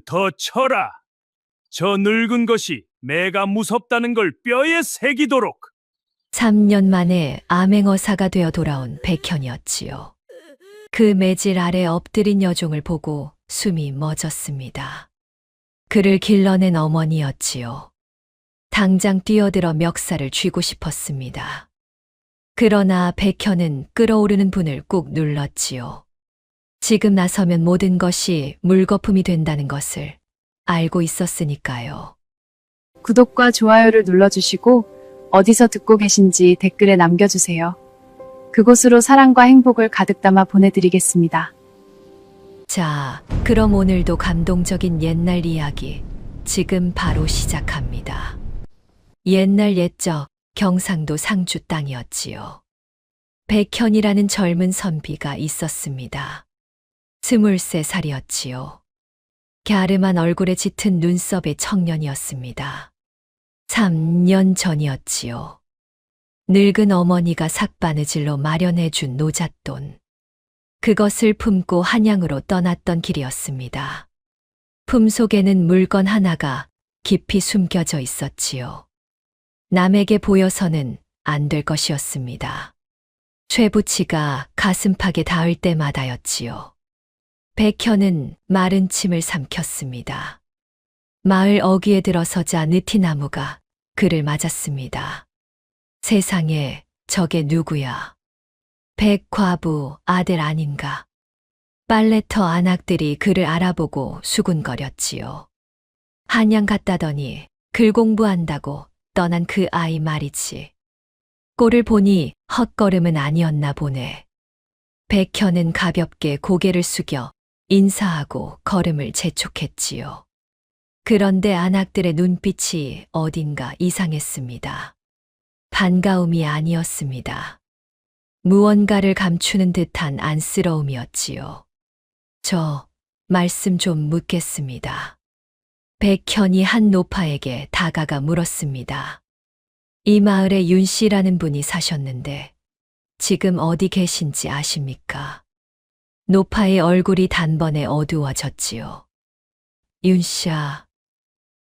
더 쳐라. 저 늙은 것이 매가 무섭다는 걸 뼈에 새기도록. 3년 만에 암행어사가 되어 돌아온 백현이었지요. 그 매질 아래 엎드린 여종을 보고 숨이 멎었습니다. 그를 길러낸 어머니였지요. 당장 뛰어들어 멱살을 쥐고 싶었습니다. 그러나 백현은 끓어오르는 분을 꾹 눌렀지요. 지금 나서면 모든 것이 물거품이 된다는 것을 알고 있었으니까요. 구독과 좋아요를 눌러주시고 어디서 듣고 계신지 댓글에 남겨주세요. 그곳으로 사랑과 행복을 가득 담아 보내드리겠습니다. 자, 그럼 오늘도 감동적인 옛날 이야기 지금 바로 시작합니다. 옛날 옛적 경상도 상주 땅이었지요. 백현이라는 젊은 선비가 있었습니다. 23살이었지요. 갸름한 얼굴에 짙은 눈썹의 청년이었습니다. 3년 전이었지요. 늙은 어머니가 삭바느질로 마련해 준 노잣돈. 그것을 품고 한양으로 떠났던 길이었습니다. 품 속에는 물건 하나가 깊이 숨겨져 있었지요. 남에게 보여서는 안 될 것이었습니다. 쇠붙이가 가슴팍에 닿을 때마다였지요. 백현은 마른 침을 삼켰습니다. 마을 어귀에 들어서자 느티나무가 그를 맞았습니다. 세상에 저게 누구야? 백과부 아들 아닌가? 빨래터 안악들이 그를 알아보고 수군거렸지요. 한양 갔다더니 글 공부한다고 떠난 그 아이 말이지. 꼴을 보니 헛걸음은 아니었나 보네. 백현은 가볍게 고개를 숙여 인사하고 걸음을 재촉했지요. 그런데 안악들의 눈빛이 어딘가 이상했습니다. 반가움이 아니었습니다. 무언가를 감추는 듯한 안쓰러움이었지요. 저 말씀 좀 묻겠습니다. 백현이 한 노파에게 다가가 물었습니다. 이 마을에 윤 씨라는 분이 사셨는데 지금 어디 계신지 아십니까? 노파의 얼굴이 단번에 어두워졌지요. 윤 씨야.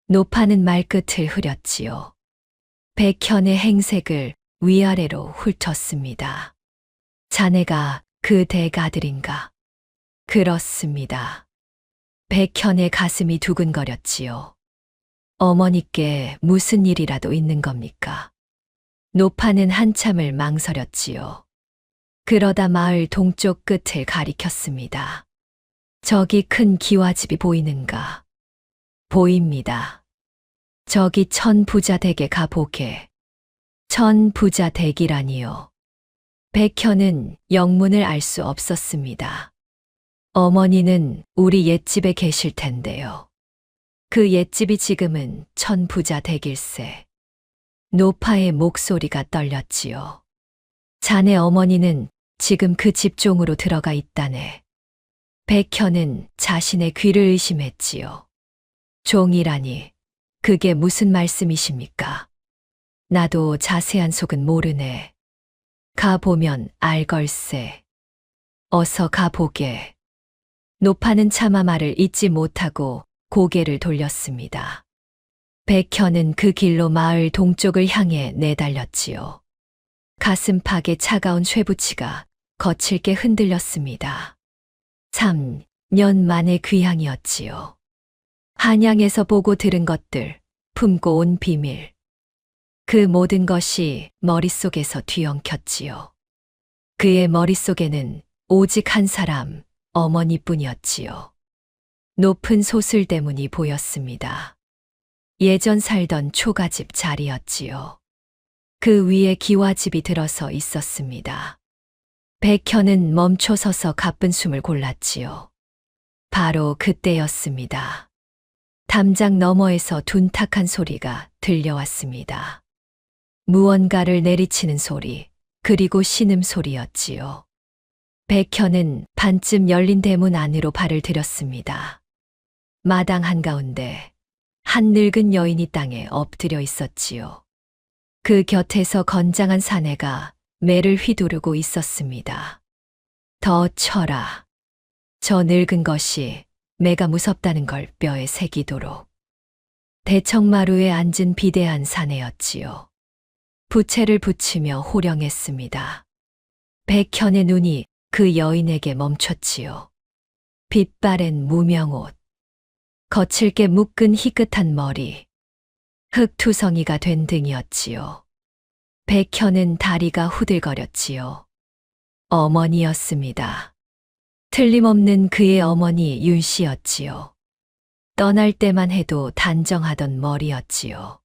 노파는 말끝을 흐렸지요. 백현의 행색을 위아래로 훑었습니다. 자네가 그 대가들인가? 그렇습니다. 백현의 가슴이 두근거렸지요. 어머니께 무슨 일이라도 있는 겁니까? 노파는 한참을 망설였지요. 그러다 마을 동쪽 끝을 가리켰습니다. 저기 큰 기와집이 보이는가? 보입니다. 저기 천부자 댁에 가보게. 천부자 댁이라니요. 백현은 영문을 알 수 없었습니다. 어머니는 우리 옛집에 계실 텐데요. 그 옛집이 지금은 천부자 댁일세. 노파의 목소리가 떨렸지요. 자네 어머니는 지금 그 집종으로 들어가 있다네. 백현은 자신의 귀를 의심했지요. 종이라니, 그게 무슨 말씀이십니까? 나도 자세한 속은 모르네. 가보면 알걸세. 어서 가보게. 노파는 차마 말을 잇지 못하고 고개를 돌렸습니다. 백현은 그 길로 마을 동쪽을 향해 내달렸지요. 가슴팍에 차가운 쇠붙이가 거칠게 흔들렸습니다. 3년 만의 귀향이었지요. 한양에서 보고 들은 것들, 품고 온 비밀. 그 모든 것이 머릿속에서 뒤엉켰지요. 그의 머릿속에는 오직 한 사람, 어머니뿐이었지요. 높은 소슬대문이 보였습니다. 예전 살던 초가집 자리였지요. 그 위에 기와집이 들어서 있었습니다. 백현은 멈춰서서 가쁜 숨을 골랐지요. 바로 그때였습니다. 담장 너머에서 둔탁한 소리가 들려왔습니다. 무언가를 내리치는 소리, 그리고 신음소리였지요. 백현은 반쯤 열린 대문 안으로 발을 들였습니다. 마당 한가운데 한 늙은 여인이 땅에 엎드려 있었지요. 그 곁에서 건장한 사내가 매를 휘두르고 있었습니다. 더 쳐라. 저 늙은 것이 매가 무섭다는 걸 뼈에 새기도록. 대청마루에 앉은 비대한 사내였지요. 부채를 붙이며 호령했습니다. 백현의 눈이 그 여인에게 멈췄지요. 빛바랜 무명옷, 거칠게 묶은 희끗한 머리, 흙투성이가 된 등이었지요. 백현은 다리가 후들거렸지요. 어머니였습니다. 틀림없는 그의 어머니 윤씨였지요. 떠날 때만 해도 단정하던 머리였지요.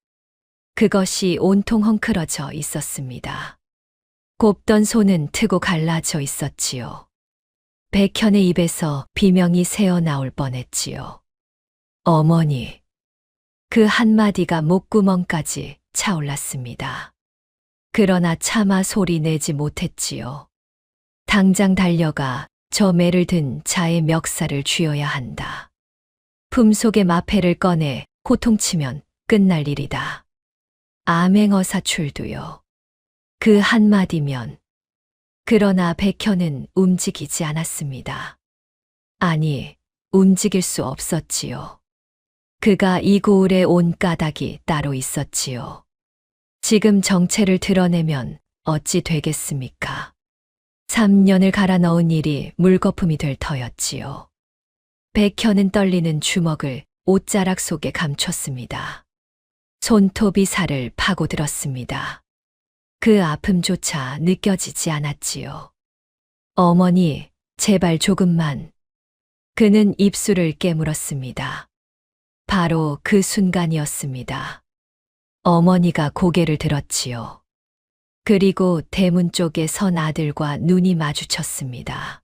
그것이 온통 헝클어져 있었습니다. 곱던 손은 트고 갈라져 있었지요. 백현의 입에서 비명이 새어나올 뻔했지요. 어머니. 그 한마디가 목구멍까지 차올랐습니다. 그러나 차마 소리 내지 못했지요. 당장 달려가 저 매를 든 자의 멱살을 쥐어야 한다. 품속의 마패를 꺼내 호통치면 끝날 일이다. 암행어사출두요. 그 한마디면. 그러나 백현은 움직이지 않았습니다. 아니, 움직일 수 없었지요. 그가 이 고을에 온 까닭이 따로 있었지요. 지금 정체를 드러내면 어찌 되겠습니까? 3년을 갈아 넣은 일이 물거품이 될 터였지요. 백현은 떨리는 주먹을 옷자락 속에 감췄습니다. 손톱이 살을 파고들었습니다. 그 아픔조차 느껴지지 않았지요. 어머니, 제발 조금만. 그는 입술을 깨물었습니다. 바로 그 순간이었습니다. 어머니가 고개를 들었지요. 그리고 대문 쪽에 선 아들과 눈이 마주쳤습니다.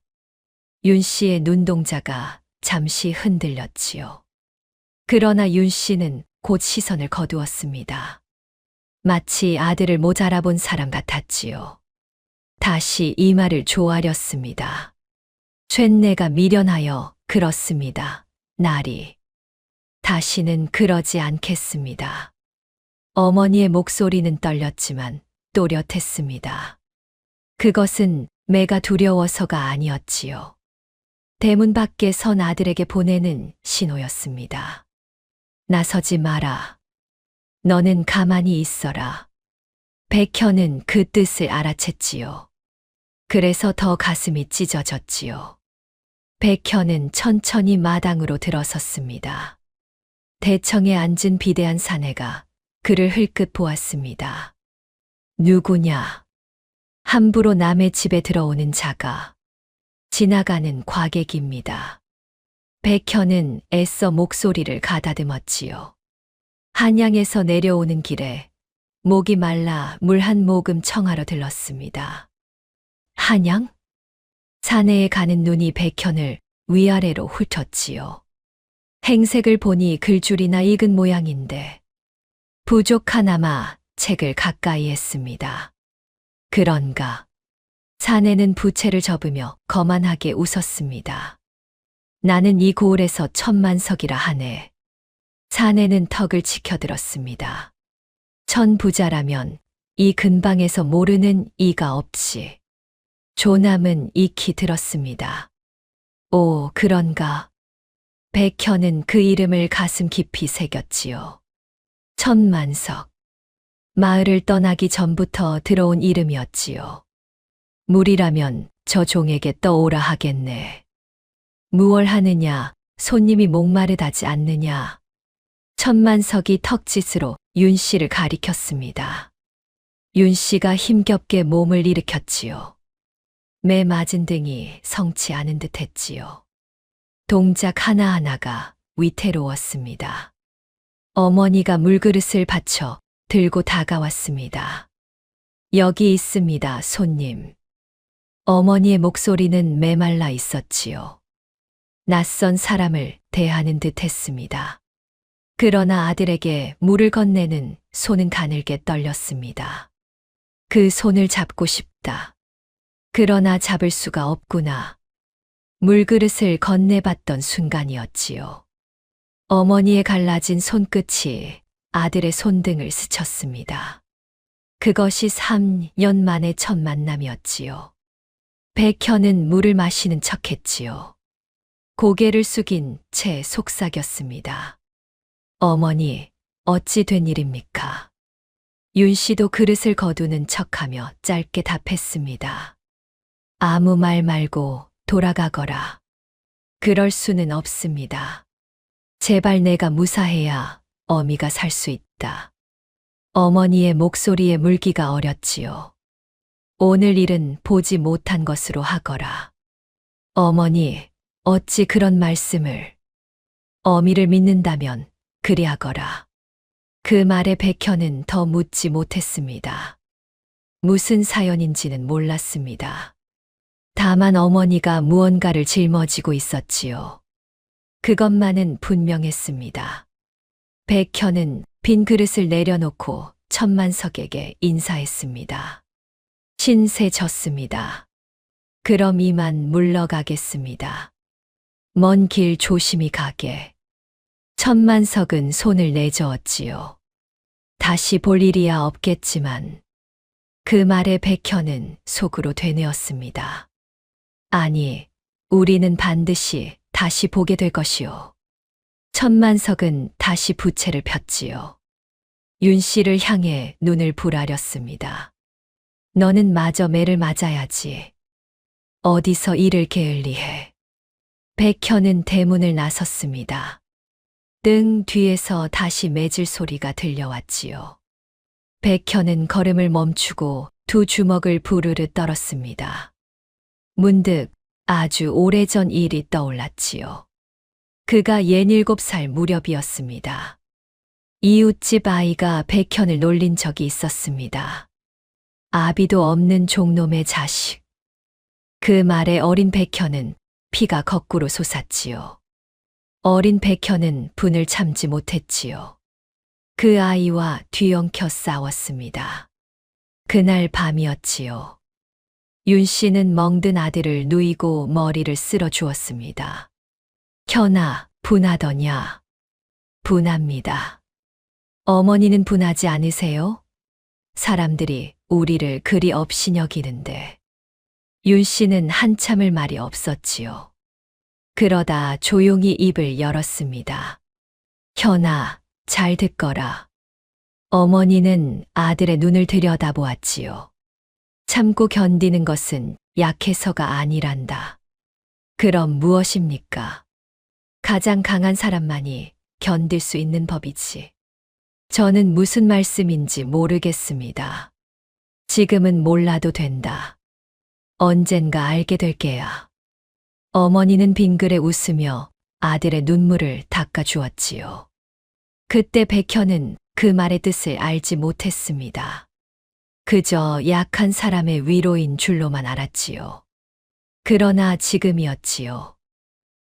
윤 씨의 눈동자가 잠시 흔들렸지요. 그러나 윤 씨는 곧 시선을 거두었습니다. 마치 아들을 못 알아본 사람 같았지요. 다시 이 말을 조아렸습니다. 쇳내가 미련하여 그렇습니다. 나리. 다시는 그러지 않겠습니다. 어머니의 목소리는 떨렸지만 또렷했습니다. 그것은 매가 두려워서가 아니었지요. 대문 밖에 선 아들에게 보내는 신호였습니다. 나서지 마라. 너는 가만히 있어라. 백현은 그 뜻을 알아챘지요. 그래서 더 가슴이 찢어졌지요. 백현은 천천히 마당으로 들어섰습니다. 대청에 앉은 비대한 사내가 그를 흘끗 보았습니다. 누구냐? 함부로 남의 집에 들어오는 자가. 지나가는 과객입니다. 백현은 애써 목소리를 가다듬었지요. 한양에서 내려오는 길에 목이 말라 물 한 모금 청하러 들렀습니다. 한양? 사내에 가는 눈이 백현을 위아래로 훑었지요. 행색을 보니 글줄이나 익은 모양인데 부족 하나마 책을 가까이 했습니다. 그런가? 사내는 부채를 접으며 거만하게 웃었습니다. 나는 이 고을에서 천만석이라 하네. 사내는 턱을 치켜들었습니다. 천부자라면 이 근방에서 모르는 이가 없이. 조남은 익히 들었습니다. 오, 그런가? 백현은 그 이름을 가슴 깊이 새겼지요. 천만석. 마을을 떠나기 전부터 들어온 이름이었지요. 물이라면 저 종에게 떠오라 하겠네. 무얼 하느냐, 손님이 목마르다지 않느냐. 천만석이 턱짓으로 윤 씨를 가리켰습니다. 윤 씨가 힘겹게 몸을 일으켰지요. 매 맞은 등이 성치 않은 듯 했지요. 동작 하나하나가 위태로웠습니다. 어머니가 물그릇을 받쳐 들고 다가왔습니다. 여기 있습니다, 손님. 어머니의 목소리는 메말라 있었지요. 낯선 사람을 대하는 듯 했습니다. 그러나 아들에게 물을 건네는 손은 가늘게 떨렸습니다. 그 손을 잡고 싶다. 그러나 잡을 수가 없구나. 물그릇을 건네봤던 순간이었지요. 어머니의 갈라진 손끝이 아들의 손등을 스쳤습니다. 그것이 3년 만의 첫 만남이었지요. 백현은 물을 마시는 척했지요. 고개를 숙인 채 속삭였습니다. 어머니, 어찌 된 일입니까? 윤 씨도 그릇을 거두는 척하며 짧게 답했습니다. 아무 말 말고 돌아가거라. 그럴 수는 없습니다. 제발 내가 무사해야 어미가 살 수 있다. 어머니의 목소리에 물기가 어렸지요. 오늘 일은 보지 못한 것으로 하거라. 어머니, 어찌 그런 말씀을. 어미를 믿는다면 그리하거라. 그 말에 백현은 더 묻지 못했습니다. 무슨 사연인지는 몰랐습니다. 다만 어머니가 무언가를 짊어지고 있었지요. 그것만은 분명했습니다. 백현은 빈 그릇을 내려놓고 천만석에게 인사했습니다. 신세 졌습니다. 그럼 이만 물러가겠습니다. 먼 길 조심히 가게. 천만석은 손을 내저었지요. 다시 볼 일이야 없겠지만 그 말에 백현은 속으로 되뇌었습니다. 아니, 우리는 반드시 다시 보게 될 것이오. 천만석은 다시 부채를 폈지요. 윤 씨를 향해 눈을 부라렸습니다. 너는 마저 매를 맞아야지. 어디서 이를 게을리해. 백현은 대문을 나섰습니다. 등 뒤에서 다시 매질 소리가 들려왔지요. 백현은 걸음을 멈추고 두 주먹을 부르르 떨었습니다. 문득 아주 오래전 일이 떠올랐지요. 그가 67살 무렵이었습니다. 이웃집 아이가 백현을 놀린 적이 있었습니다. 아비도 없는 종놈의 자식. 그 말에 어린 백현은 피가 거꾸로 솟았지요. 어린 백현은 분을 참지 못했지요. 그 아이와 뒤엉켜 싸웠습니다. 그날 밤이었지요. 윤 씨는 멍든 아들을 누이고 머리를 쓸어 주었습니다. 현아, 분하더냐? 분합니다. 어머니는 분하지 않으세요? 사람들이 우리를 그리 업신여기는데. 윤 씨는 한참을 말이 없었지요. 그러다 조용히 입을 열었습니다. 현아, 잘 듣거라. 어머니는 아들의 눈을 들여다보았지요. 참고 견디는 것은 약해서가 아니란다. 그럼 무엇입니까? 가장 강한 사람만이 견딜 수 있는 법이지. 저는 무슨 말씀인지 모르겠습니다. 지금은 몰라도 된다. 언젠가 알게 될 게야. 어머니는 빙그레 웃으며 아들의 눈물을 닦아주었지요. 그때 백현은 그 말의 뜻을 알지 못했습니다. 그저 약한 사람의 위로인 줄로만 알았지요. 그러나 지금이었지요.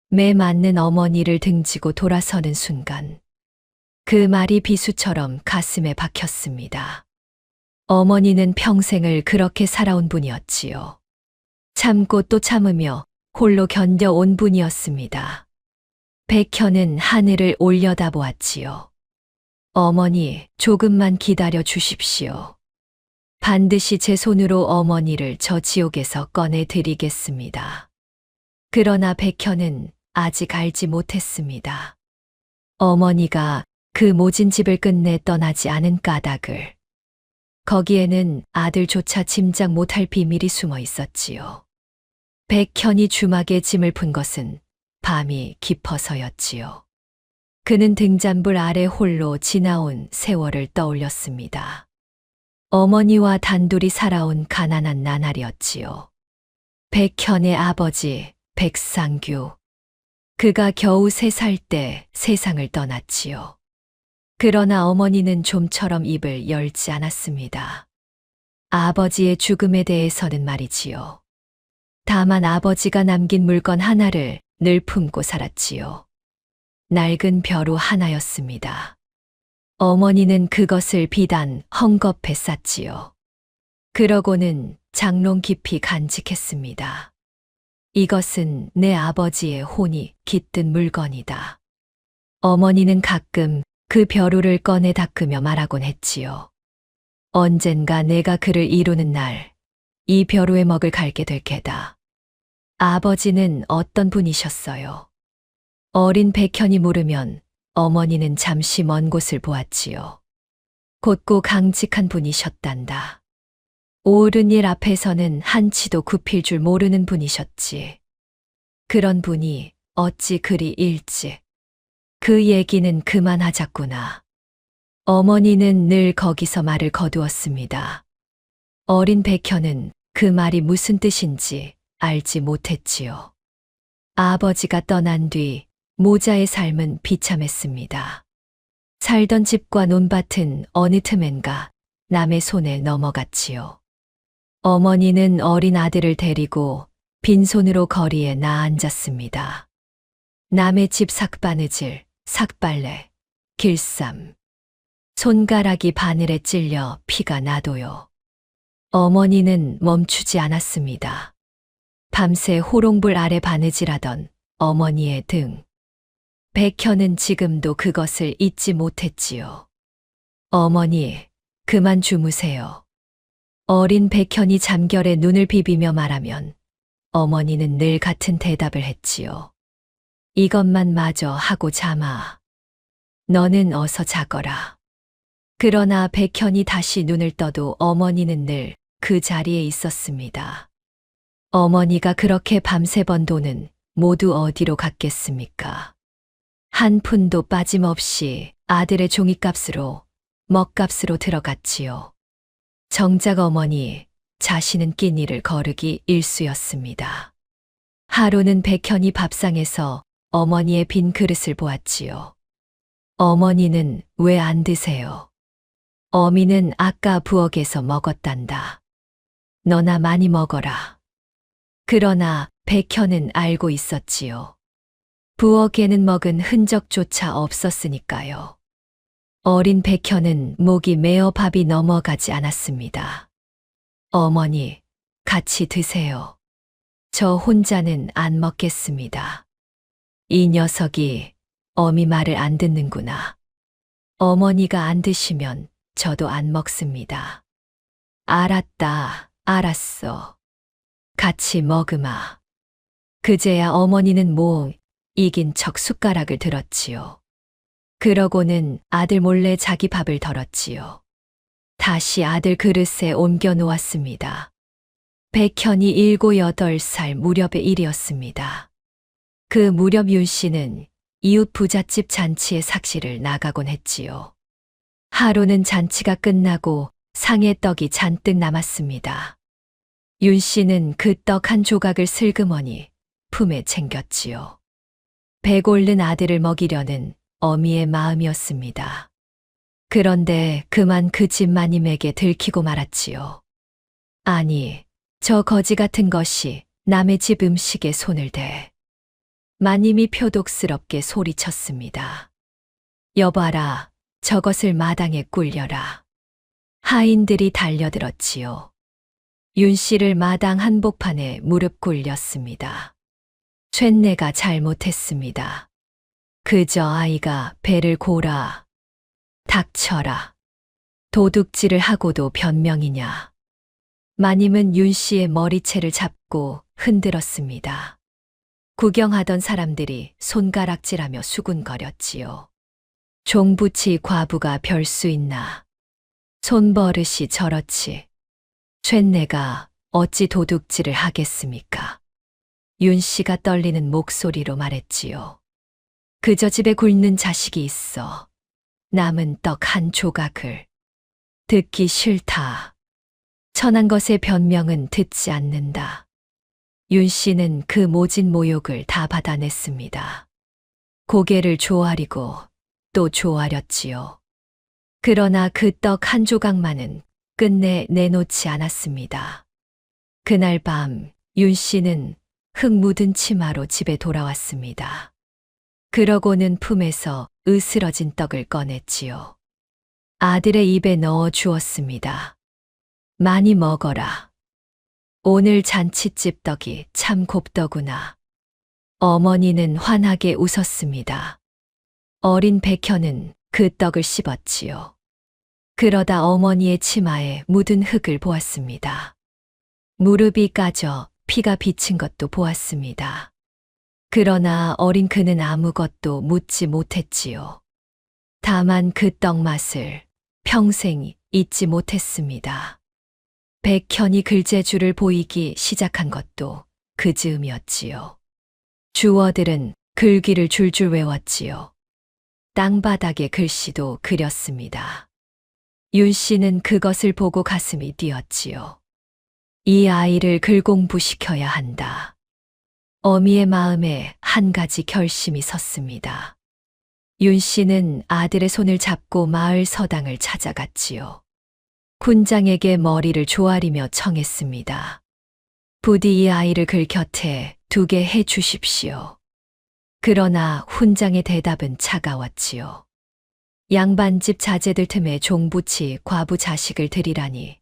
매 맞는 어머니를 등지고 돌아서는 순간 그 말이 비수처럼 가슴에 박혔습니다. 어머니는 평생을 그렇게 살아온 분이었지요. 참고 또 참으며 홀로 견뎌온 분이었습니다. 백현은 하늘을 올려다보았지요. 어머니, 조금만 기다려 주십시오. 반드시 제 손으로 어머니를 저 지옥에서 꺼내 드리겠습니다. 그러나 백현은 아직 알지 못했습니다. 어머니가 그 모진 집을 끝내 떠나지 않은 까닭을. 거기에는 아들조차 짐작 못할 비밀이 숨어 있었지요. 백현이 주막에 짐을 푼 것은 밤이 깊어서였지요. 그는 등잔불 아래 홀로 지나온 세월을 떠올렸습니다. 어머니와 단둘이 살아온 가난한 나날이었지요. 백현의 아버지 백상규. 그가 겨우 3살 때 세상을 떠났지요. 그러나 어머니는 좀처럼 입을 열지 않았습니다. 아버지의 죽음에 대해서는 말이지요. 다만 아버지가 남긴 물건 하나를 늘 품고 살았지요. 낡은 벼루 하나였습니다. 어머니는 그것을 비단 헝겊에 쌌지요. 그러고는 장롱 깊이 간직했습니다. 이것은 내 아버지의 혼이 깃든 물건이다. 어머니는 가끔 그 벼루를 꺼내 닦으며 말하곤 했지요. 언젠가 내가 그를 이루는 날, 이 벼루의 먹을 갈게 될 게다. 아버지는 어떤 분이셨어요? 어린 백현이 물으면 어머니는 잠시 먼 곳을 보았지요. 곧고 강직한 분이셨단다. 옳은 일 앞에서는 한치도 굽힐 줄 모르는 분이셨지. 그런 분이 어찌 그리 일찍. 그 얘기는 그만하자꾸나. 어머니는 늘 거기서 말을 거두었습니다. 어린 백현은 그 말이 무슨 뜻인지 알지 못했지요. 아버지가 떠난 뒤 모자의 삶은 비참했습니다. 살던 집과 논밭은 어느 틈엔가 남의 손에 넘어갔지요. 어머니는 어린 아들을 데리고 빈손으로 거리에 나앉았습니다. 남의 집 삭바느질, 삭발레, 길쌈. 손가락이 바늘에 찔려 피가 나도요. 어머니는 멈추지 않았습니다. 밤새 호롱불 아래 바느질하던 어머니의 등. 백현은 지금도 그것을 잊지 못했지요. 어머니, 그만 주무세요. 어린 백현이 잠결에 눈을 비비며 말하면 어머니는 늘 같은 대답을 했지요. 이것만 마저 하고 자마. 너는 어서 자거라. 그러나 백현이 다시 눈을 떠도 어머니는 늘 그 자리에 있었습니다. 어머니가 그렇게 밤새 번 돈은 모두 어디로 갔겠습니까? 한 푼도 빠짐없이 아들의 종이값으로, 먹값으로 들어갔지요. 정작 어머니 자신은 끼니를 거르기 일쑤였습니다. 하루는 백현이 밥상에서 어머니의 빈 그릇을 보았지요. 어머니는 왜 안 드세요? 어미는 아까 부엌에서 먹었단다. 너나 많이 먹어라. 그러나 백현은 알고 있었지요. 부엌에는 먹은 흔적조차 없었으니까요. 어린 백현은 목이 메어 밥이 넘어가지 않았습니다. 어머니, 같이 드세요. 저 혼자는 안 먹겠습니다. 이 녀석이 어미 말을 안 듣는구나. 어머니가 안 드시면 저도 안 먹습니다. 알았다, 알았어. 같이 먹으마. 그제야 어머니는 이긴 척 숟가락을 들었지요. 그러고는 아들 몰래 자기 밥을 덜었지요. 다시 아들 그릇에 옮겨 놓았습니다. 백현이 7, 8살 무렵의 일이었습니다. 그 무렵 윤 씨는 이웃 부잣집 잔치에 삭시를 나가곤 했지요. 하루는 잔치가 끝나고 상에 떡이 잔뜩 남았습니다. 윤 씨는 그 떡 한 조각을 슬그머니 품에 챙겼지요. 배고른 아들을 먹이려는 어미의 마음이었습니다. 그런데 그만 그 집 마님에게 들키고 말았지요. 아니, 저 거지 같은 것이 남의 집 음식에 손을 대. 마님이 표독스럽게 소리쳤습니다. 여봐라, 저것을 마당에 꿀려라. 하인들이 달려들었지요. 윤 씨를 마당 한복판에 무릎 꿇렸습니다. 쇳내가 잘못했습니다. 그저 아이가 배를 고라. 닥쳐라. 도둑질을 하고도 변명이냐. 마님은 윤 씨의 머리채를 잡고 흔들었습니다. 구경하던 사람들이 손가락질하며 수군거렸지요. 종부치 과부가 별 수 있나. 손버릇이 저렇지. 쇳내가 어찌 도둑질을 하겠습니까? 윤 씨가 떨리는 목소리로 말했지요. 그저 집에 굶는 자식이 있어. 남은 떡 한 조각을. 듣기 싫다. 천한 것의 변명은 듣지 않는다. 윤 씨는 그 모진 모욕을 다 받아냈습니다. 고개를 조아리고 또 조아렸지요. 그러나 그 떡 한 조각만은 끝내 내놓지 않았습니다. 그날 밤 윤 씨는 흙 묻은 치마로 집에 돌아왔습니다. 그러고는 품에서 으스러진 떡을 꺼냈지요. 아들의 입에 넣어 주었습니다. 많이 먹어라. 오늘 잔치집 떡이 참 곱더구나. 어머니는 환하게 웃었습니다. 어린 백현은 그 떡을 씹었지요. 그러다 어머니의 치마에 묻은 흙을 보았습니다. 무릎이 까져 피가 비친 것도 보았습니다. 그러나 어린 그는 아무것도 묻지 못했지요. 다만 그 떡 맛을 평생 잊지 못했습니다. 백현이 글재주를 보이기 시작한 것도 그 즈음이었지요. 주어들은 글귀를 줄줄 외웠지요. 땅바닥에 글씨도 그렸습니다. 윤 씨는 그것을 보고 가슴이 뛰었지요. 이 아이를 글공부시켜야 한다. 어미의 마음에 한 가지 결심이 섰습니다. 윤 씨는 아들의 손을 잡고 마을 서당을 찾아갔지요. 군장에게 머리를 조아리며 청했습니다. 부디 이 아이를 글 곁에 두게 해 주십시오. 그러나 훈장의 대답은 차가웠지요. 양반집 자제들 틈에 종부치 과부 자식을 들이라니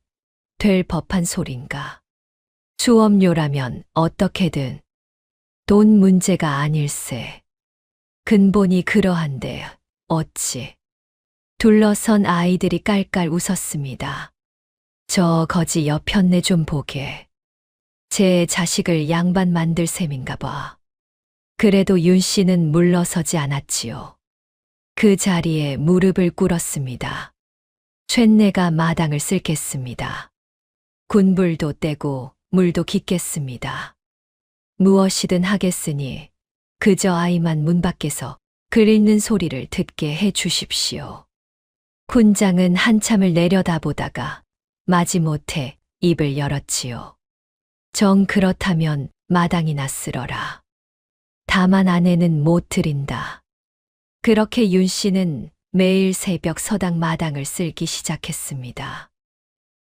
될 법한 소린가. 수업료라면 어떻게든 돈 문제가 아닐세. 근본이 그러한데 어찌. 둘러선 아이들이 깔깔 웃었습니다. 저 거지 여편네 좀 보게. 제 자식을 양반 만들 셈인가 봐. 그래도 윤 씨는 물러서지 않았지요. 그 자리에 무릎을 꿇었습니다. 쇳내가 마당을 쓸겠습니다. 군불도 떼고 물도 깃겠습니다. 무엇이든 하겠으니 그저 아이만 문 밖에서 글 읽는 소리를 듣게 해 주십시오. 군장은 한참을 내려다보다가 마지못해 입을 열었지요. 정 그렇다면 마당이나 쓸어라. 다만 아내는 못 드린다. 그렇게 윤 씨는 매일 새벽 서당 마당을 쓸기 시작했습니다.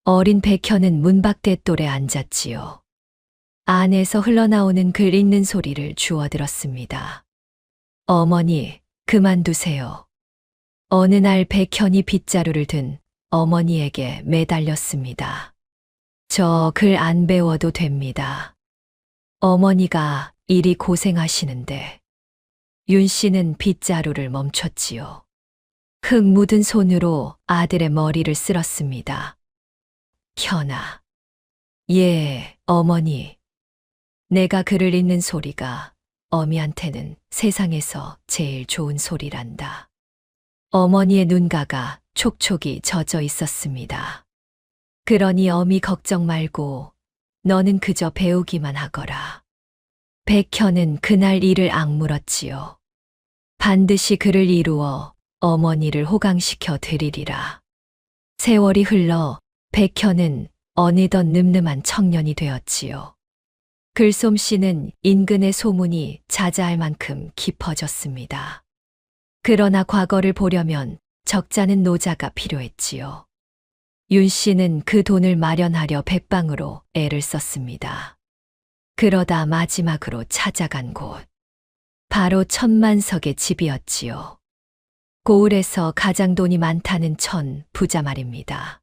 어린 백현은 문밖대돌에 앉았지요. 안에서 흘러나오는 글 읽는 소리를 주워들었습니다. 어머니, 그만두세요. 어느 날 백현이 빗자루를 든 어머니에게 매달렸습니다. 저 글 안 배워도 됩니다. 어머니가 이리 고생하시는데. 윤 씨는 빗자루를 멈췄지요. 흙 묻은 손으로 아들의 머리를 쓸었습니다. 현아. 예, 어머니. 내가 글을 읽는 소리가 어미한테는 세상에서 제일 좋은 소리란다. 어머니의 눈가가 촉촉이 젖어 있었습니다. 그러니 어미 걱정 말고 너는 그저 배우기만 하거라. 백현은 그날 이를 악물었지요. 반드시 그를 이루어 어머니를 호강시켜 드리리라. 세월이 흘러 백현은 어느덧 늠름한 청년이 되었지요. 글솜씨는 인근의 소문이 자자할 만큼 깊어졌습니다. 그러나 과거를 보려면 적잖은 노자가 필요했지요. 윤 씨는 그 돈을 마련하려 백방으로 애를 썼습니다. 그러다 마지막으로 찾아간 곳. 바로 천만석의 집이었지요. 고을에서 가장 돈이 많다는 천 부자 말입니다.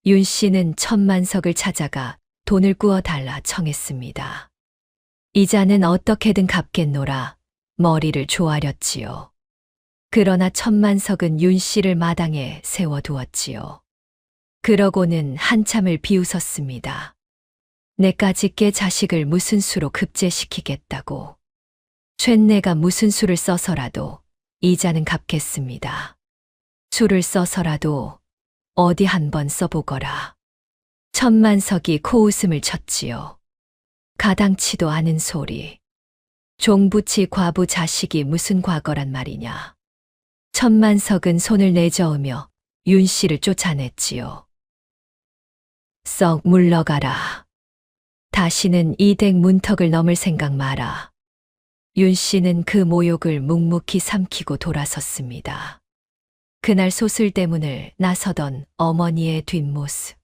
윤 씨는 천만석을 찾아가 돈을 구워달라 청했습니다. 이자는 어떻게든 갚겠노라 머리를 조아렸지요. 그러나 천만석은 윤 씨를 마당에 세워두었지요. 그러고는 한참을 비웃었습니다. 내까지 깨 자식을 무슨 수로 급제시키겠다고. 쇳내가 무슨 수를 써서라도 이자는 갚겠습니다. 수를 써서라도 어디 한번 써보거라. 천만석이 코웃음을 쳤지요. 가당치도 않은 소리. 종부치 과부 자식이 무슨 과거란 말이냐. 천만석은 손을 내저으며 윤 씨를 쫓아냈지요. 썩 물러가라. 다시는 이 댁 문턱을 넘을 생각 마라. 윤 씨는 그 모욕을 묵묵히 삼키고 돌아섰습니다. 그날 소슬대문을 나서던 어머니의 뒷모습.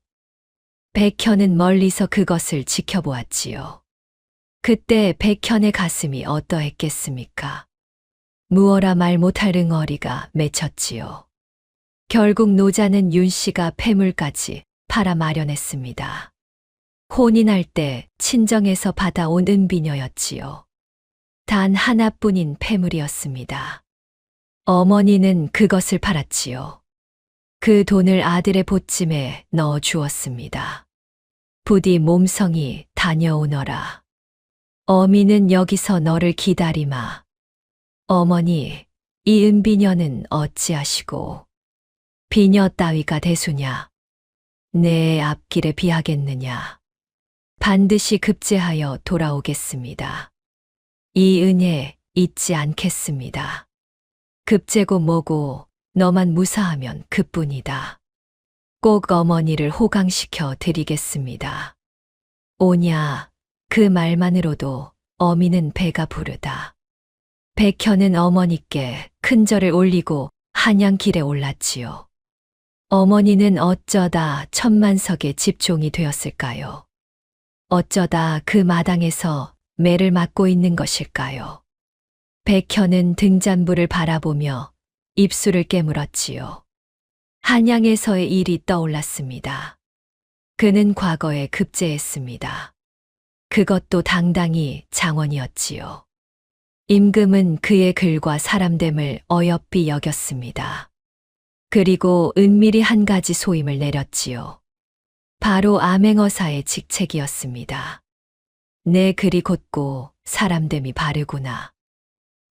백현은 멀리서 그것을 지켜보았지요. 그때 백현의 가슴이 어떠했겠습니까? 무어라 말 못할 응어리가 맺혔지요. 결국 노자는 윤 씨가 폐물까지 팔아 마련했습니다. 혼이 날 때 친정에서 받아온 은비녀였지요. 단 하나뿐인 폐물이었습니다. 어머니는 그것을 팔았지요. 그 돈을 아들의 보찜에 넣어 주었습니다. 부디 몸성이 다녀오너라. 어미는 여기서 너를 기다리마. 어머니, 이 은비녀는 어찌하시고 비녀 따위가 대수냐? 내 앞길에 비하겠느냐? 반드시 급제하여 돌아오겠습니다. 이 은혜 잊지 않겠습니다. 급제고 뭐고 너만 무사하면 그뿐이다. 꼭 어머니를 호강시켜 드리겠습니다. 오냐, 그 말만으로도 어미는 배가 부르다. 백현은 어머니께 큰절을 올리고 한양길에 올랐지요. 어머니는 어쩌다 천만석의 집종이 되었을까요? 어쩌다 그 마당에서 매를 맞고 있는 것일까요? 백현은 등잔불을 바라보며 입술을 깨물었지요. 한양에서의 일이 떠올랐습니다. 그는 과거에 급제했습니다. 그것도 당당히 장원이었지요. 임금은 그의 글과 사람됨을 어여삐 여겼습니다. 그리고 은밀히 한 가지 소임을 내렸지요. 바로 암행어사의 직책이었습니다. 내 글이 곧고 사람됨이 바르구나.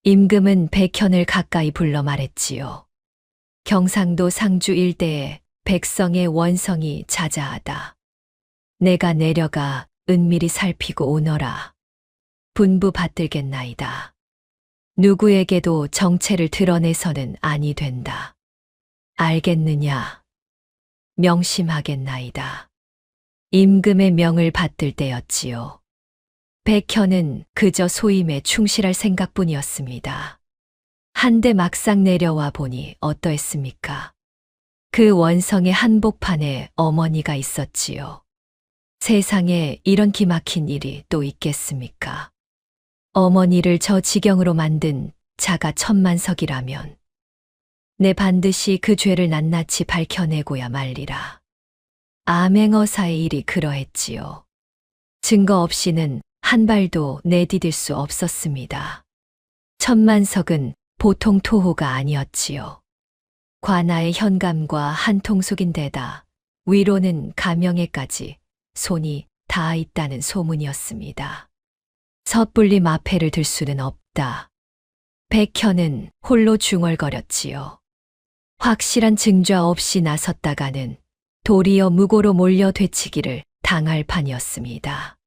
임금은 백현을 가까이 불러 말했지요. 경상도 상주 일대에 백성의 원성이 자자하다. 내가 내려가 은밀히 살피고 오너라. 분부 받들겠나이다. 누구에게도 정체를 드러내서는 아니 된다. 알겠느냐? 명심하겠나이다. 임금의 명을 받들 때였지요. 백현은 그저 소임에 충실할 생각뿐이었습니다. 한데 막상 내려와 보니 어떠했습니까? 그 원성의 한복판에 어머니가 있었지요. 세상에 이런 기막힌 일이 또 있겠습니까? 어머니를 저 지경으로 만든 자가 천만석이라면 내 반드시 그 죄를 낱낱이 밝혀내고야 말리라. 암행어사의 일이 그러했지요. 증거 없이는 한 발도 내디딜 수 없었습니다. 천만석은 보통 토호가 아니었지요. 관아의 현감과 한통속인데다 위로는 가명에까지 손이 닿아 있다는 소문이었습니다. 섣불리 마패를 들 수는 없다. 백현은 홀로 중얼거렸지요. 확실한 증좌 없이 나섰다가는 도리어 무고로 몰려 되치기를 당할 판이었습니다.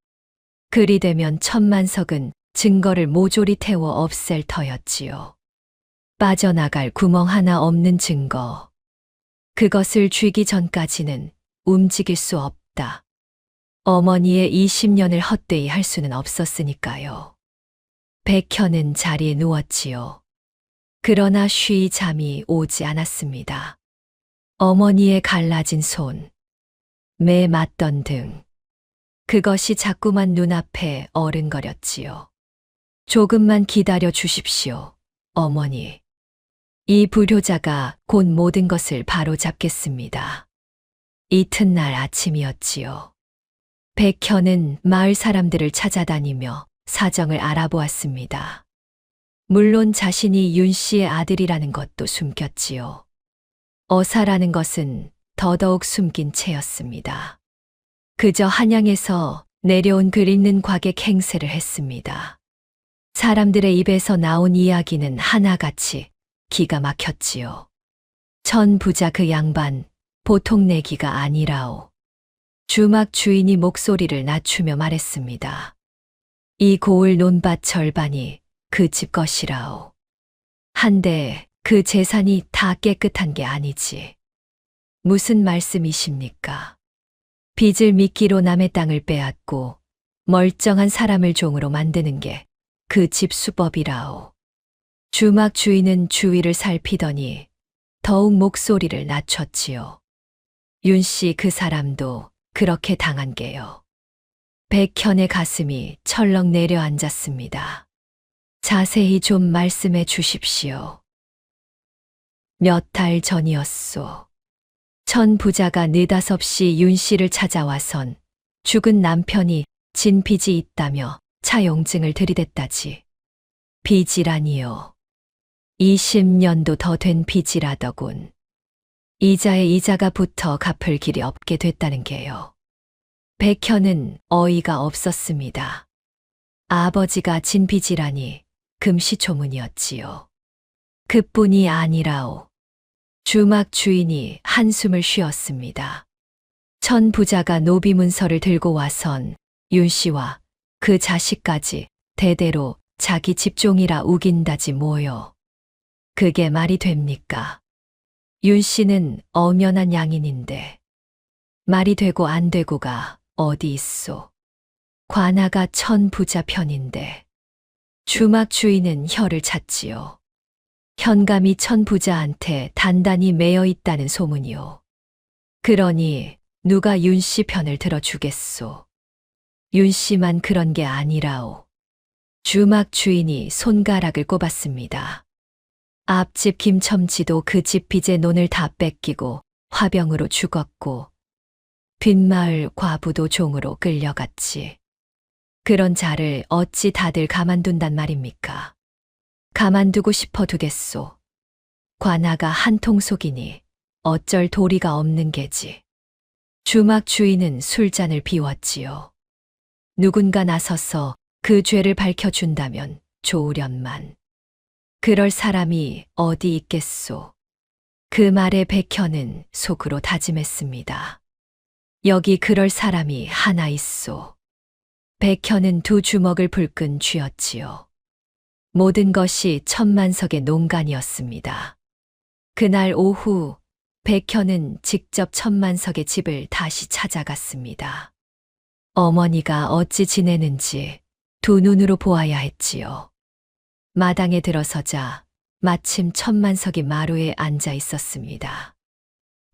그리 되면 천만석은 증거를 모조리 태워 없앨 터였지요. 빠져나갈 구멍 하나 없는 증거. 그것을 쥐기 전까지는 움직일 수 없다. 어머니의 20년을 헛되이 할 수는 없었으니까요. 백현은 자리에 누웠지요. 그러나 쉬이 잠이 오지 않았습니다. 어머니의 갈라진 손, 매 맞던 등, 그것이 자꾸만 눈앞에 어른거렸지요. 조금만 기다려 주십시오, 어머니. 이 불효자가 곧 모든 것을 바로잡겠습니다. 이튿날 아침이었지요. 백현은 마을 사람들을 찾아다니며 사정을 알아보았습니다. 물론 자신이 윤 씨의 아들이라는 것도 숨겼지요. 어사라는 것은 더더욱 숨긴 채였습니다. 그저 한양에서 내려온 글 읽는 과객 행세를 했습니다. 사람들의 입에서 나온 이야기는 하나같이 기가 막혔지요. 천부자 그 양반 보통 내기가 아니라오. 주막 주인이 목소리를 낮추며 말했습니다. 이 고을 논밭 절반이 그 집 것이라오. 한데 그 재산이 다 깨끗한 게 아니지. 무슨 말씀이십니까? 빚을 미끼로 남의 땅을 빼앗고 멀쩡한 사람을 종으로 만드는 게 그 집 수법이라오. 주막 주인은 주위를 살피더니 더욱 목소리를 낮췄지요. 윤 씨 그 사람도 그렇게 당한 게요. 백현의 가슴이 철렁 내려앉았습니다. 자세히 좀 말씀해 주십시오. 몇 달 전이었소. 천 부자가 느닷없이 윤 씨를 찾아와선 죽은 남편이 진 빚이 있다며 차용증을 들이댔다지. 빚이라니요. 20년도 더 된 빚이라더군. 이자에 이자가 붙어 갚을 길이 없게 됐다는 게요. 백현은 어이가 없었습니다. 아버지가 진 빚이라니 금시초문이었지요. 그뿐이 아니라오. 주막 주인이 한숨을 쉬었습니다. 천 부자가 노비 문서를 들고 와선 윤 씨와 그 자식까지 대대로 자기 집종이라 우긴다지 뭐요. 그게 말이 됩니까? 윤 씨는 엄연한 양인인데 말이 되고 안 되고가 어디 있소. 관아가 천 부자 편인데 주막 주인은 혀를 찼지요. 현감이 천 부자한테 단단히 매여 있다는 소문이요. 그러니 누가 윤 씨 편을 들어주겠소. 윤 씨만 그런 게 아니라오. 주막 주인이 손가락을 꼽았습니다. 앞집 김첨지도 그 집 빚의 논을 다 뺏기고 화병으로 죽었고 뒷마을 과부도 종으로 끌려갔지. 그런 자를 어찌 다들 가만둔단 말입니까? 가만두고 싶어 두겠소. 관아가 한통속이니 어쩔 도리가 없는 게지. 주막 주인은 술잔을 비웠지요. 누군가 나서서 그 죄를 밝혀준다면 좋으련만. 그럴 사람이 어디 있겠소. 그 말에 백현은 속으로 다짐했습니다. 여기 그럴 사람이 하나 있소. 백현은 두 주먹을 불끈 쥐었지요. 모든 것이 천만석의 농간이었습니다. 그날 오후 백현은 직접 천만석의 집을 다시 찾아갔습니다. 어머니가 어찌 지내는지 두 눈으로 보아야 했지요. 마당에 들어서자 마침 천만석이 마루에 앉아 있었습니다.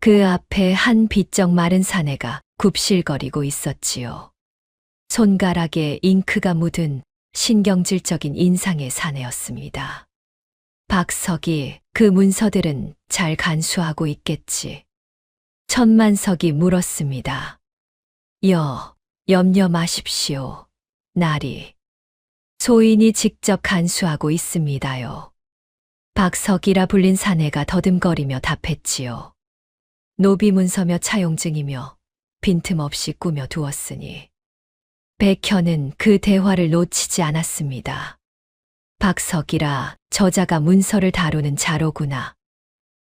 그 앞에 한 비쩍 마른 사내가 굽실거리고 있었지요. 손가락에 잉크가 묻은 신경질적인 인상의 사내였습니다. 박석이 그 문서들은 잘 간수하고 있겠지. 천만석이 물었습니다. 염려 마십시오. 나리. 소인이 직접 간수하고 있습니다요. 박석이라 불린 사내가 더듬거리며 답했지요. 노비 문서며 차용증이며 빈틈없이 꾸며 두었으니. 백현은 그 대화를 놓치지 않았습니다. 박석이라 저자가 문서를 다루는 자로구나.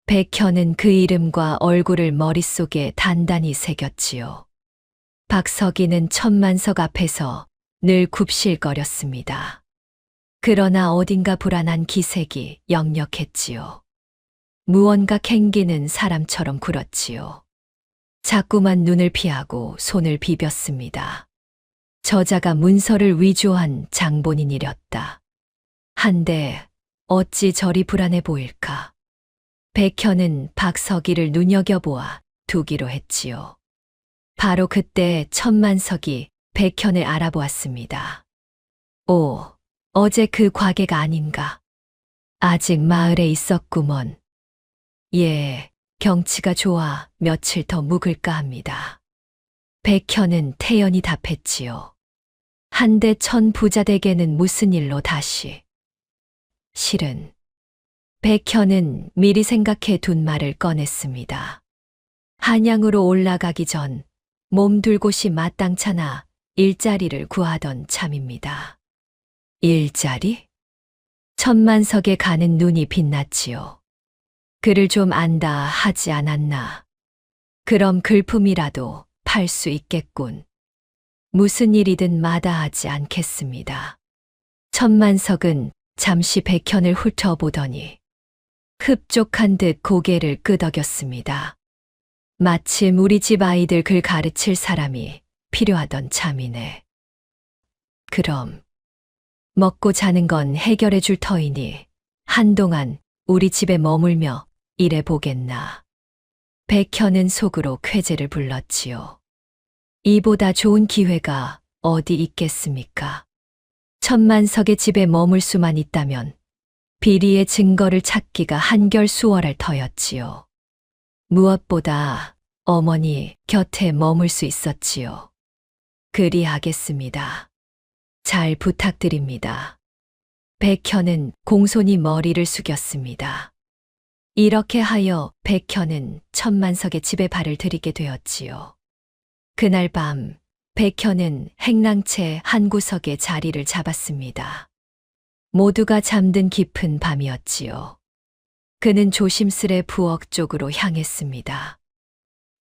백현은 그 이름과 얼굴을 머릿속에 단단히 새겼지요. 박석이는 천만석 앞에서 늘 굽실거렸습니다. 그러나 어딘가 불안한 기색이 역력했지요. 무언가 캥기는 사람처럼 굴었지요. 자꾸만 눈을 피하고 손을 비볐습니다. 저자가 문서를 위조한 장본인이렸다. 한데 어찌 저리 불안해 보일까? 백현은 박석이를 눈여겨보아 두기로 했지요. 바로 그때 천만석이 백현을 알아보았습니다. 오, 어제 그 과객가 아닌가? 아직 마을에 있었구먼. 예, 경치가 좋아 며칠 더 묵을까 합니다. 백현은 태연히 답했지요. 한데 천 부자댁에는 무슨 일로 다시? 실은 백현은 미리 생각해 둔 말을 꺼냈습니다. 한양으로 올라가기 전 몸둘 곳이 마땅찮아 일자리를 구하던 참입니다. 일자리? 천만석에 가는 눈이 빛났지요. 글을 좀 안다 하지 않았나. 그럼 글품이라도 팔 수 있겠군. 무슨 일이든 마다하지 않겠습니다. 천만석은 잠시 백현을 훑어보더니 흡족한 듯 고개를 끄덕였습니다. 마침 우리 집 아이들 글 가르칠 사람이 필요하던 참이네. 그럼 먹고 자는 건 해결해 줄 터이니 한동안 우리 집에 머물며 일해 보겠나. 백현은 속으로 쾌재를 불렀지요. 이보다 좋은 기회가 어디 있겠습니까? 천만석의 집에 머물 수만 있다면 비리의 증거를 찾기가 한결 수월할 터였지요. 무엇보다 어머니 곁에 머물 수 있었지요. 그리하겠습니다. 잘 부탁드립니다. 백현은 공손히 머리를 숙였습니다. 이렇게 하여 백현은 천만석의 집에 발을 들이게 되었지요. 그날 밤 백현은 행랑채 한 구석에 자리를 잡았습니다. 모두가 잠든 깊은 밤이었지요. 그는 조심스레 부엌 쪽으로 향했습니다.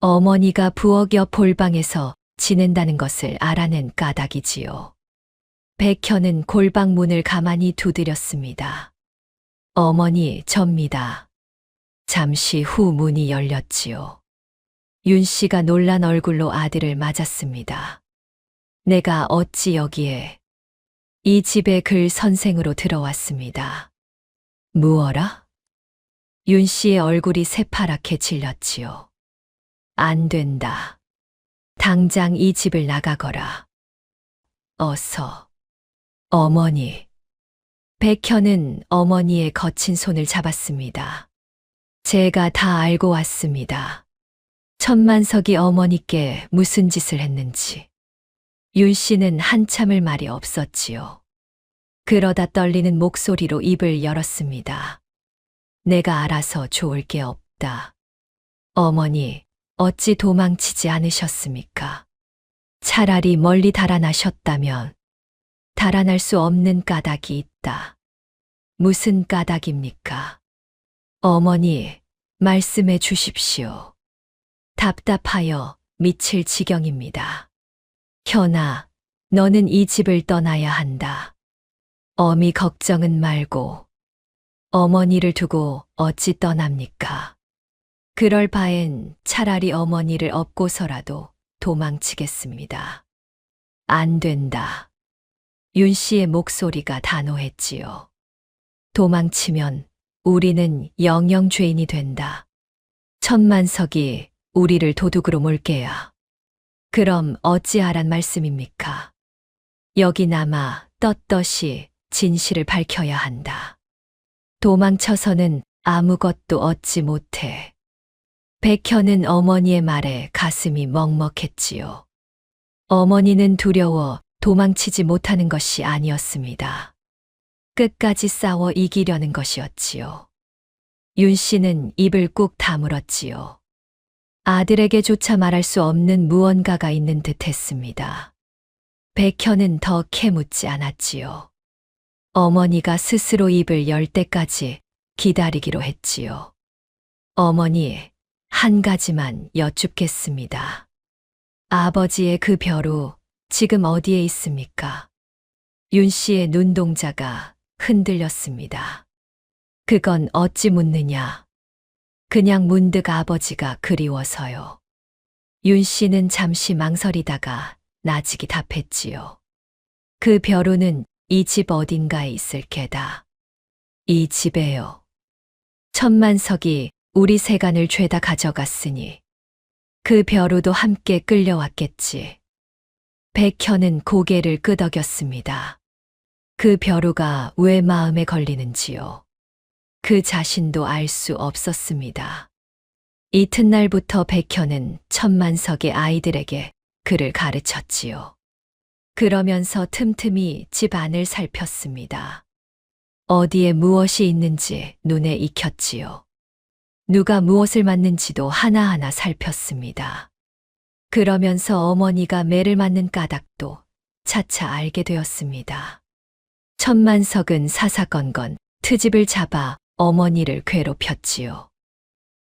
어머니가 부엌 옆 볼방에서 지낸다는 것을 알아낸 까닭이지요. 백현은 골방 문을 가만히 두드렸습니다. 어머니, 접니다. 잠시 후 문이 열렸지요. 윤 씨가 놀란 얼굴로 아들을 맞았습니다. 내가 어찌 여기에? 이 집에 글 선생으로 들어왔습니다. 무어라? 윤 씨의 얼굴이 새파랗게 질렸지요. 안 된다. 당장 이 집을 나가거라. 어서. 어머니. 백현은 어머니의 거친 손을 잡았습니다. 제가 다 알고 왔습니다. 천만석이 어머니께 무슨 짓을 했는지. 윤 씨는 한참을 말이 없었지요. 그러다 떨리는 목소리로 입을 열었습니다. 내가 알아서 좋을 게 없다. 어머니, 어찌 도망치지 않으셨습니까? 차라리 멀리 달아나셨다면 달아날 수 없는 까닭이 있다. 무슨 까닭입니까? 어머니, 말씀해 주십시오. 답답하여 미칠 지경입니다. 현아, 너는 이 집을 떠나야 한다. 어미 걱정은 말고 어머니를 두고 어찌 떠납니까? 그럴 바엔 차라리 어머니를 업고서라도 도망치겠습니다. 안 된다. 윤 씨의 목소리가 단호했지요. 도망치면 우리는 영영 죄인이 된다. 천만석이 우리를 도둑으로 몰게야. 그럼 어찌하란 말씀입니까? 여기 남아 떳떳이 진실을 밝혀야 한다. 도망쳐서는 아무것도 얻지 못해. 백현은 어머니의 말에 가슴이 먹먹했지요. 어머니는 두려워 도망치지 못하는 것이 아니었습니다. 끝까지 싸워 이기려는 것이었지요. 윤 씨는 입을 꾹 다물었지요. 아들에게조차 말할 수 없는 무언가가 있는 듯 했습니다. 백현은 더 캐묻지 않았지요. 어머니가 스스로 입을 열 때까지 기다리기로 했지요. 어머니, 한 가지만 여쭙겠습니다. 아버지의 그 벼루 지금 어디에 있습니까? 윤 씨의 눈동자가 흔들렸습니다. 그건 어찌 묻느냐? 그냥 문득 아버지가 그리워서요. 윤 씨는 잠시 망설이다가 나직이 답했지요. 그 벼루는 이 집 어딘가에 있을 게다. 이 집에요. 천만석이 우리 세간을 죄다 가져갔으니 그 벼루도 함께 끌려왔겠지. 백현은 고개를 끄덕였습니다. 그 벼루가 왜 마음에 걸리는지요. 그 자신도 알 수 없었습니다. 이튿날부터 백현은 천만석의 아이들에게 그를 가르쳤지요. 그러면서 틈틈이 집 안을 살폈습니다. 어디에 무엇이 있는지 눈에 익혔지요. 누가 무엇을 맞는지도 하나하나 살폈습니다. 그러면서 어머니가 매를 맞는 까닭도 차차 알게 되었습니다. 천만석은 사사건건 트집을 잡아 어머니를 괴롭혔지요.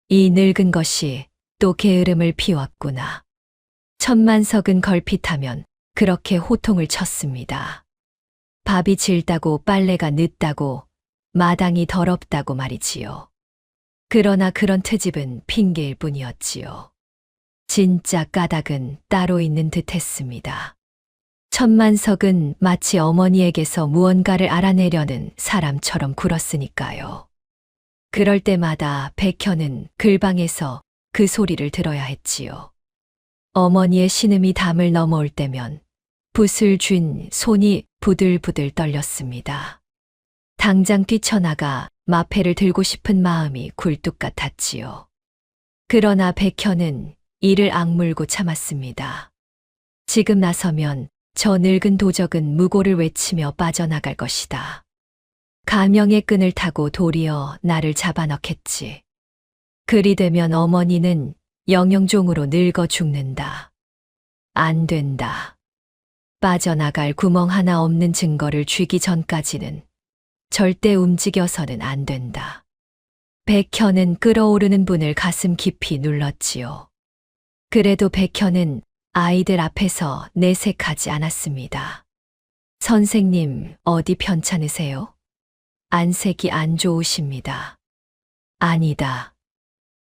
이 늙은 것이 또 게으름을 피웠구나. 천만석은 걸핏하면 그렇게 호통을 쳤습니다. 밥이 질다고 빨래가 늦다고 마당이 더럽다고 말이지요. 그러나 그런 트집은 핑계일 뿐이었지요. 진짜 까닭은 따로 있는 듯 했습니다. 천만석은 마치 어머니에게서 무언가를 알아내려는 사람처럼 굴었으니까요. 그럴 때마다 백현은 글방에서 그 소리를 들어야 했지요. 어머니의 신음이 담을 넘어올 때면 붓을 쥔 손이 부들부들 떨렸습니다. 당장 뛰쳐나가 마패를 들고 싶은 마음이 굴뚝 같았지요. 그러나 백현은 이를 악물고 참았습니다. 지금 나서면 저 늙은 도적은 무고를 외치며 빠져나갈 것이다. 가명의 끈을 타고 도리어 나를 잡아넣겠지. 그리 되면 어머니는 영영종으로 늙어 죽는다. 안 된다. 빠져나갈 구멍 하나 없는 증거를 쥐기 전까지는 절대 움직여서는 안 된다. 백현은 끓어오르는 분을 가슴 깊이 눌렀지요. 그래도 백현은 아이들 앞에서 내색하지 않았습니다. 선생님, 어디 편찮으세요? 안색이 안 좋으십니다. 아니다.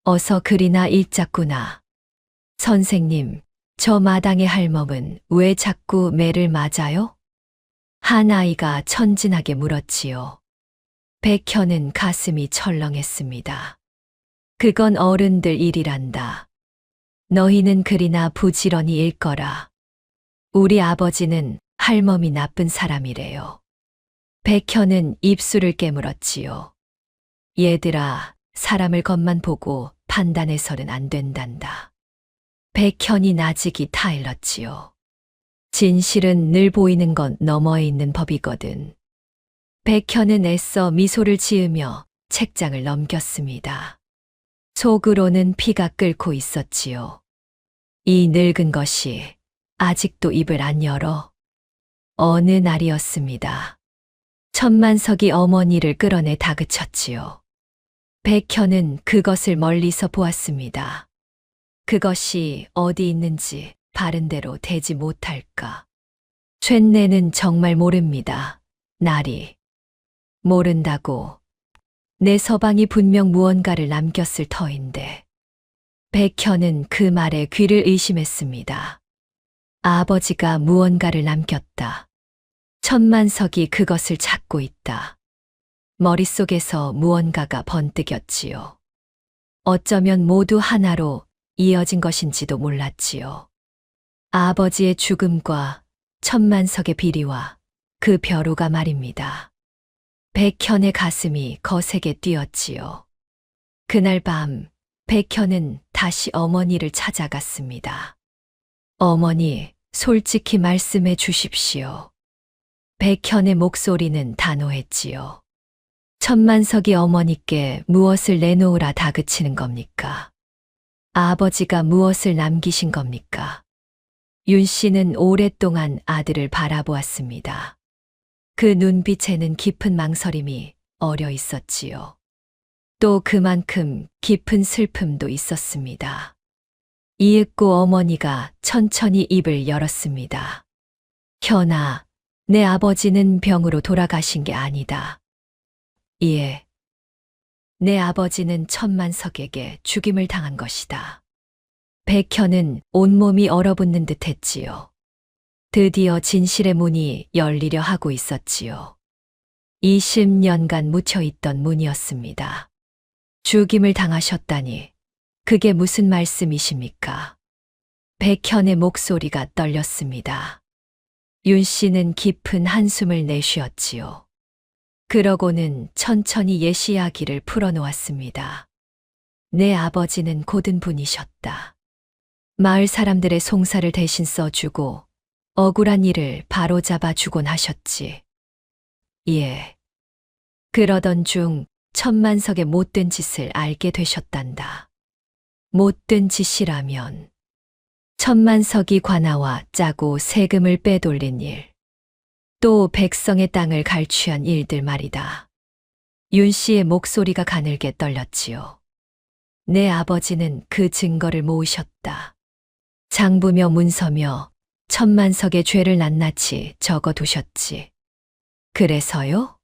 어서 글이나 읽자꾸나. 선생님, 저 마당의 할멈은 왜 자꾸 매를 맞아요? 한 아이가 천진하게 물었지요. 백현은 가슴이 철렁했습니다. 그건 어른들 일이란다. 너희는 글이나 부지런히 읽거라. 우리 아버지는 할멈이 나쁜 사람이래요. 백현은 입술을 깨물었지요. 얘들아, 사람을 겉만 보고 판단해서는 안 된단다. 백현이 나직이 타일렀지요. 진실은 늘 보이는 건 너머에 있는 법이거든. 백현은 애써 미소를 지으며 책장을 넘겼습니다. 속으로는 피가 끓고 있었지요. 이 늙은 것이 아직도 입을 안 열어. 어느 날이었습니다. 천만석이 어머니를 끌어내 다그쳤지요. 백현은 그것을 멀리서 보았습니다. 그것이 어디 있는지 바른대로 대지 못할까. 쇳내는 정말 모릅니다. 나리. 모른다고. 내 서방이 분명 무언가를 남겼을 터인데. 백현은 그 말에 귀를 의심했습니다. 아버지가 무언가를 남겼다. 천만석이 그것을 찾고 있다. 머릿속에서 무언가가 번뜩였지요. 어쩌면 모두 하나로 이어진 것인지도 몰랐지요. 아버지의 죽음과 천만석의 비리와 그 벼루가 말입니다. 백현의 가슴이 거세게 뛰었지요. 그날 밤 백현은 다시 어머니를 찾아갔습니다. 어머니, 솔직히 말씀해 주십시오. 백현의 목소리는 단호했지요. 천만석이 어머니께 무엇을 내놓으라 다그치는 겁니까? 아버지가 무엇을 남기신 겁니까? 윤 씨는 오랫동안 아들을 바라보았습니다. 그 눈빛에는 깊은 망설임이 어려 있었지요. 또 그만큼 깊은 슬픔도 있었습니다. 이윽고 어머니가 천천히 입을 열었습니다. 현아, 내 아버지는 병으로 돌아가신 게 아니다. 예. 내 아버지는 천만석에게 죽임을 당한 것이다. 백현은 온몸이 얼어붙는 듯 했지요. 드디어 진실의 문이 열리려 하고 있었지요. 20년간 묻혀있던 문이었습니다. 죽임을 당하셨다니, 그게 무슨 말씀이십니까? 백현의 목소리가 떨렸습니다. 윤 씨는 깊은 한숨을 내쉬었지요. 그러고는 천천히 옛 이야기를 풀어놓았습니다. 내 아버지는 고든 분이셨다. 마을 사람들의 송사를 대신 써주고 억울한 일을 바로잡아 주곤 하셨지. 예. 그러던 중 천만석의 못된 짓을 알게 되셨단다. 못된 짓이라면 천만석이 관아와 짜고 세금을 빼돌린 일, 또 백성의 땅을 갈취한 일들 말이다. 윤 씨의 목소리가 가늘게 떨렸지요. 내 아버지는 그 증거를 모으셨다. 장부며 문서며 천만석의 죄를 낱낱이 적어두셨지. 그래서요?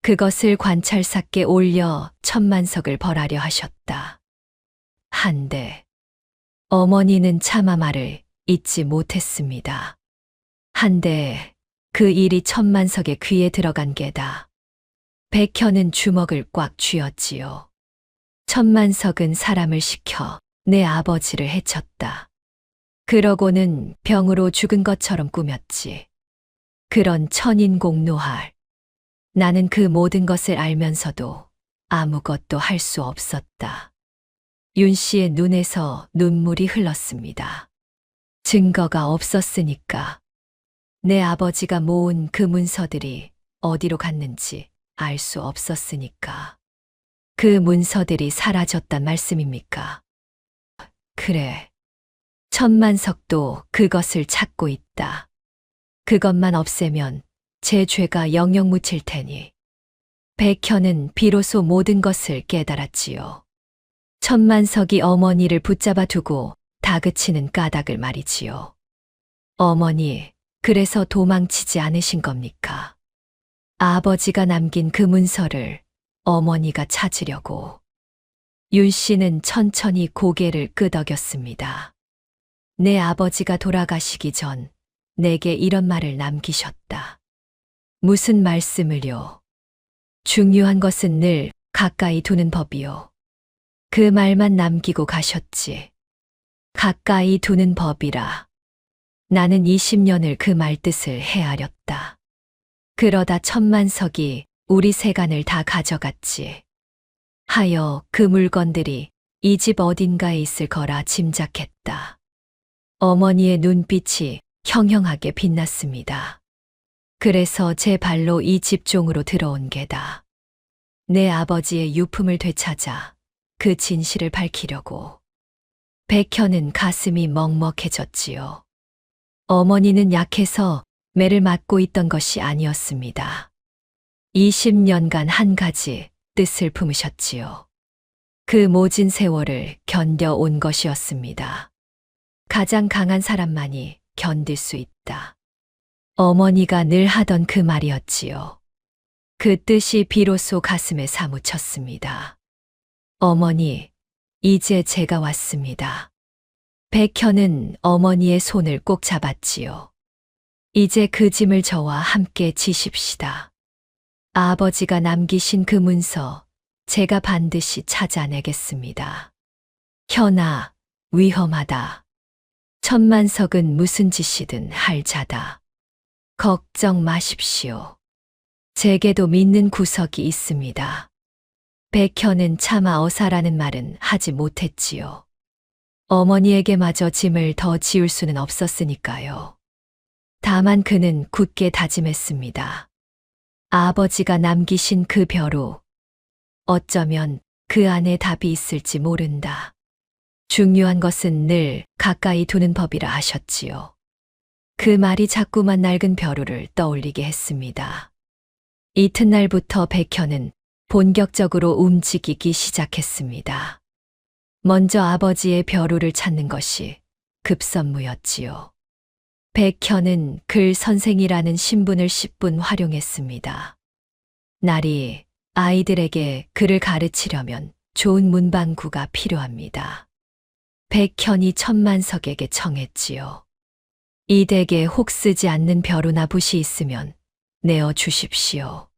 그것을 관찰사께 올려 천만석을 벌하려 하셨다. 한데 어머니는 차마 말을 잊지 못했습니다. 한데 그 일이 천만석의 귀에 들어간 게다. 백현은 주먹을 꽉 쥐었지요. 천만석은 사람을 시켜 내 아버지를 해쳤다. 그러고는 병으로 죽은 것처럼 꾸몄지. 그런 천인공노할. 나는 그 모든 것을 알면서도 아무것도 할 수 없었다. 윤 씨의 눈에서 눈물이 흘렀습니다. 증거가 없었으니까. 내 아버지가 모은 그 문서들이 어디로 갔는지 알 수 없었으니까. 그 문서들이 사라졌단 말씀입니까? 그래. 천만석도 그것을 찾고 있다. 그것만 없애면 제 죄가 영영 묻힐 테니. 백현은 비로소 모든 것을 깨달았지요. 천만석이 어머니를 붙잡아 두고 다그치는 까닭을 말이지요. 어머니, 그래서 도망치지 않으신 겁니까? 아버지가 남긴 그 문서를 어머니가 찾으려고. 윤 씨는 천천히 고개를 끄덕였습니다. 내 아버지가 돌아가시기 전 내게 이런 말을 남기셨다. 무슨 말씀을요? 중요한 것은 늘 가까이 두는 법이요. 그 말만 남기고 가셨지. 가까이 두는 법이라. 나는 20년을 그 말뜻을 헤아렸다. 그러다 천만석이 우리 세간을 다 가져갔지. 하여 그 물건들이 이 집 어딘가에 있을 거라 짐작했다. 어머니의 눈빛이 형형하게 빛났습니다. 그래서 제 발로 이 집종으로 들어온 게다. 내 아버지의 유품을 되찾아 그 진실을 밝히려고. 백현은 가슴이 먹먹해졌지요. 어머니는 약해서 매를 맞고 있던 것이 아니었습니다. 20년간 한 가지 뜻을 품으셨지요. 그 모진 세월을 견뎌온 것이었습니다. 가장 강한 사람만이 견딜 수 있다. 어머니가 늘 하던 그 말이었지요. 그 뜻이 비로소 가슴에 사무쳤습니다. 어머니, 이제 제가 왔습니다. 백현은 어머니의 손을 꼭 잡았지요. 이제 그 짐을 저와 함께 지십시다. 아버지가 남기신 그 문서 제가 반드시 찾아내겠습니다. 현아, 위험하다. 천만석은 무슨 짓이든 할 자다. 걱정 마십시오. 제게도 믿는 구석이 있습니다. 백현은 차마 어사라는 말은 하지 못했지요. 어머니에게마저 짐을 더 지울 수는 없었으니까요. 다만 그는 굳게 다짐했습니다. 아버지가 남기신 그 벼루, 어쩌면 그 안에 답이 있을지 모른다. 중요한 것은 늘 가까이 두는 법이라 하셨지요. 그 말이 자꾸만 낡은 벼루를 떠올리게 했습니다. 이튿날부터 백현은 본격적으로 움직이기 시작했습니다. 먼저 아버지의 벼루를 찾는 것이 급선무였지요. 백현은 글 선생이라는 신분을 10분 활용했습니다. 날이 아이들에게 글을 가르치려면 좋은 문방구가 필요합니다. 백현이 천만석에게 청했지요. 이 댁에 혹 쓰지 않는 벼루나 붓이 있으면 내어 주십시오.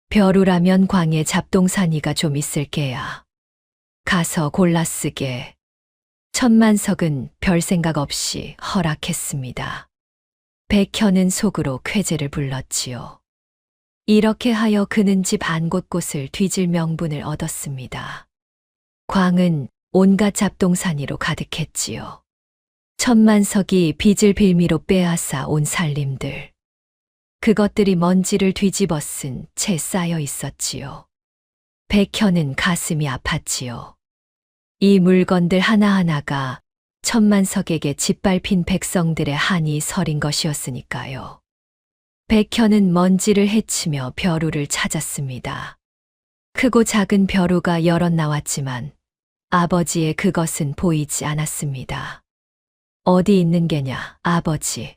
벼루라면 광에 잡동사니가 좀 있을 게야. 가서 골라 쓰게. 천만석은 별 생각 없이 허락했습니다. 백현은 속으로 쾌재를 불렀지요. 이렇게 하여 그는 집 안 곳곳을 뒤질 명분을 얻었습니다. 광은 온갖 잡동사니로 가득했지요. 천만석이 빚을 빌미로 빼앗아 온 살림들. 그것들이 먼지를 뒤집어 쓴 채 쌓여 있었지요. 백현은 가슴이 아팠지요. 이 물건들 하나하나가 천만석에게 짓밟힌 백성들의 한이 서린 것이었으니까요. 백현은 먼지를 헤치며 벼루를 찾았습니다. 크고 작은 벼루가 여럿 나왔지만 아버지의 그것은 보이지 않았습니다. 어디 있는 게냐, 아버지.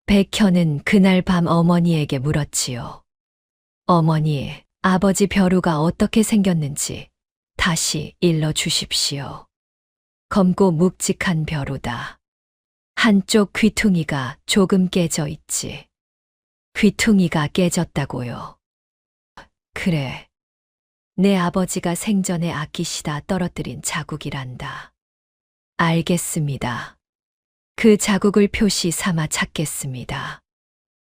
백현은 그날 밤 어머니에게 물었지요. 어머니, 아버지 벼루가 어떻게 생겼는지 다시 일러 주십시오. 검고 묵직한 벼루다. 한쪽 귀퉁이가 조금 깨져 있지. 귀퉁이가 깨졌다고요. 그래. 내 아버지가 생전에 아끼시다 떨어뜨린 자국이란다. 알겠습니다. 그 자국을 표시 삼아 찾겠습니다.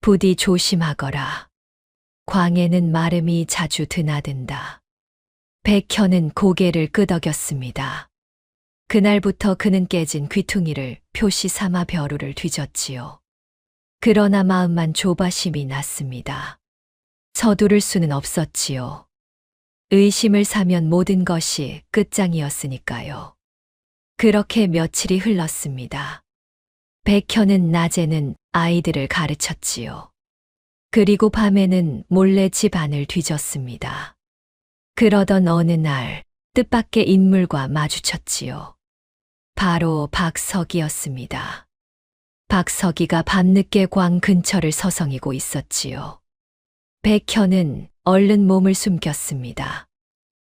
부디 조심하거라. 광에는 마름이 자주 드나든다. 백현은 고개를 끄덕였습니다. 그날부터 그는 깨진 귀퉁이를 표시 삼아 벼루를 뒤졌지요. 그러나 마음만 조바심이 났습니다. 서두를 수는 없었지요. 의심을 사면 모든 것이 끝장이었으니까요. 그렇게 며칠이 흘렀습니다. 백현은 낮에는 아이들을 가르쳤지요. 그리고 밤에는 몰래 집 안을 뒤졌습니다. 그러던 어느 날 뜻밖의 인물과 마주쳤지요. 바로 박석이었습니다. 박석이가 밤늦게 광 근처를 서성이고 있었지요. 백현은 얼른 몸을 숨겼습니다.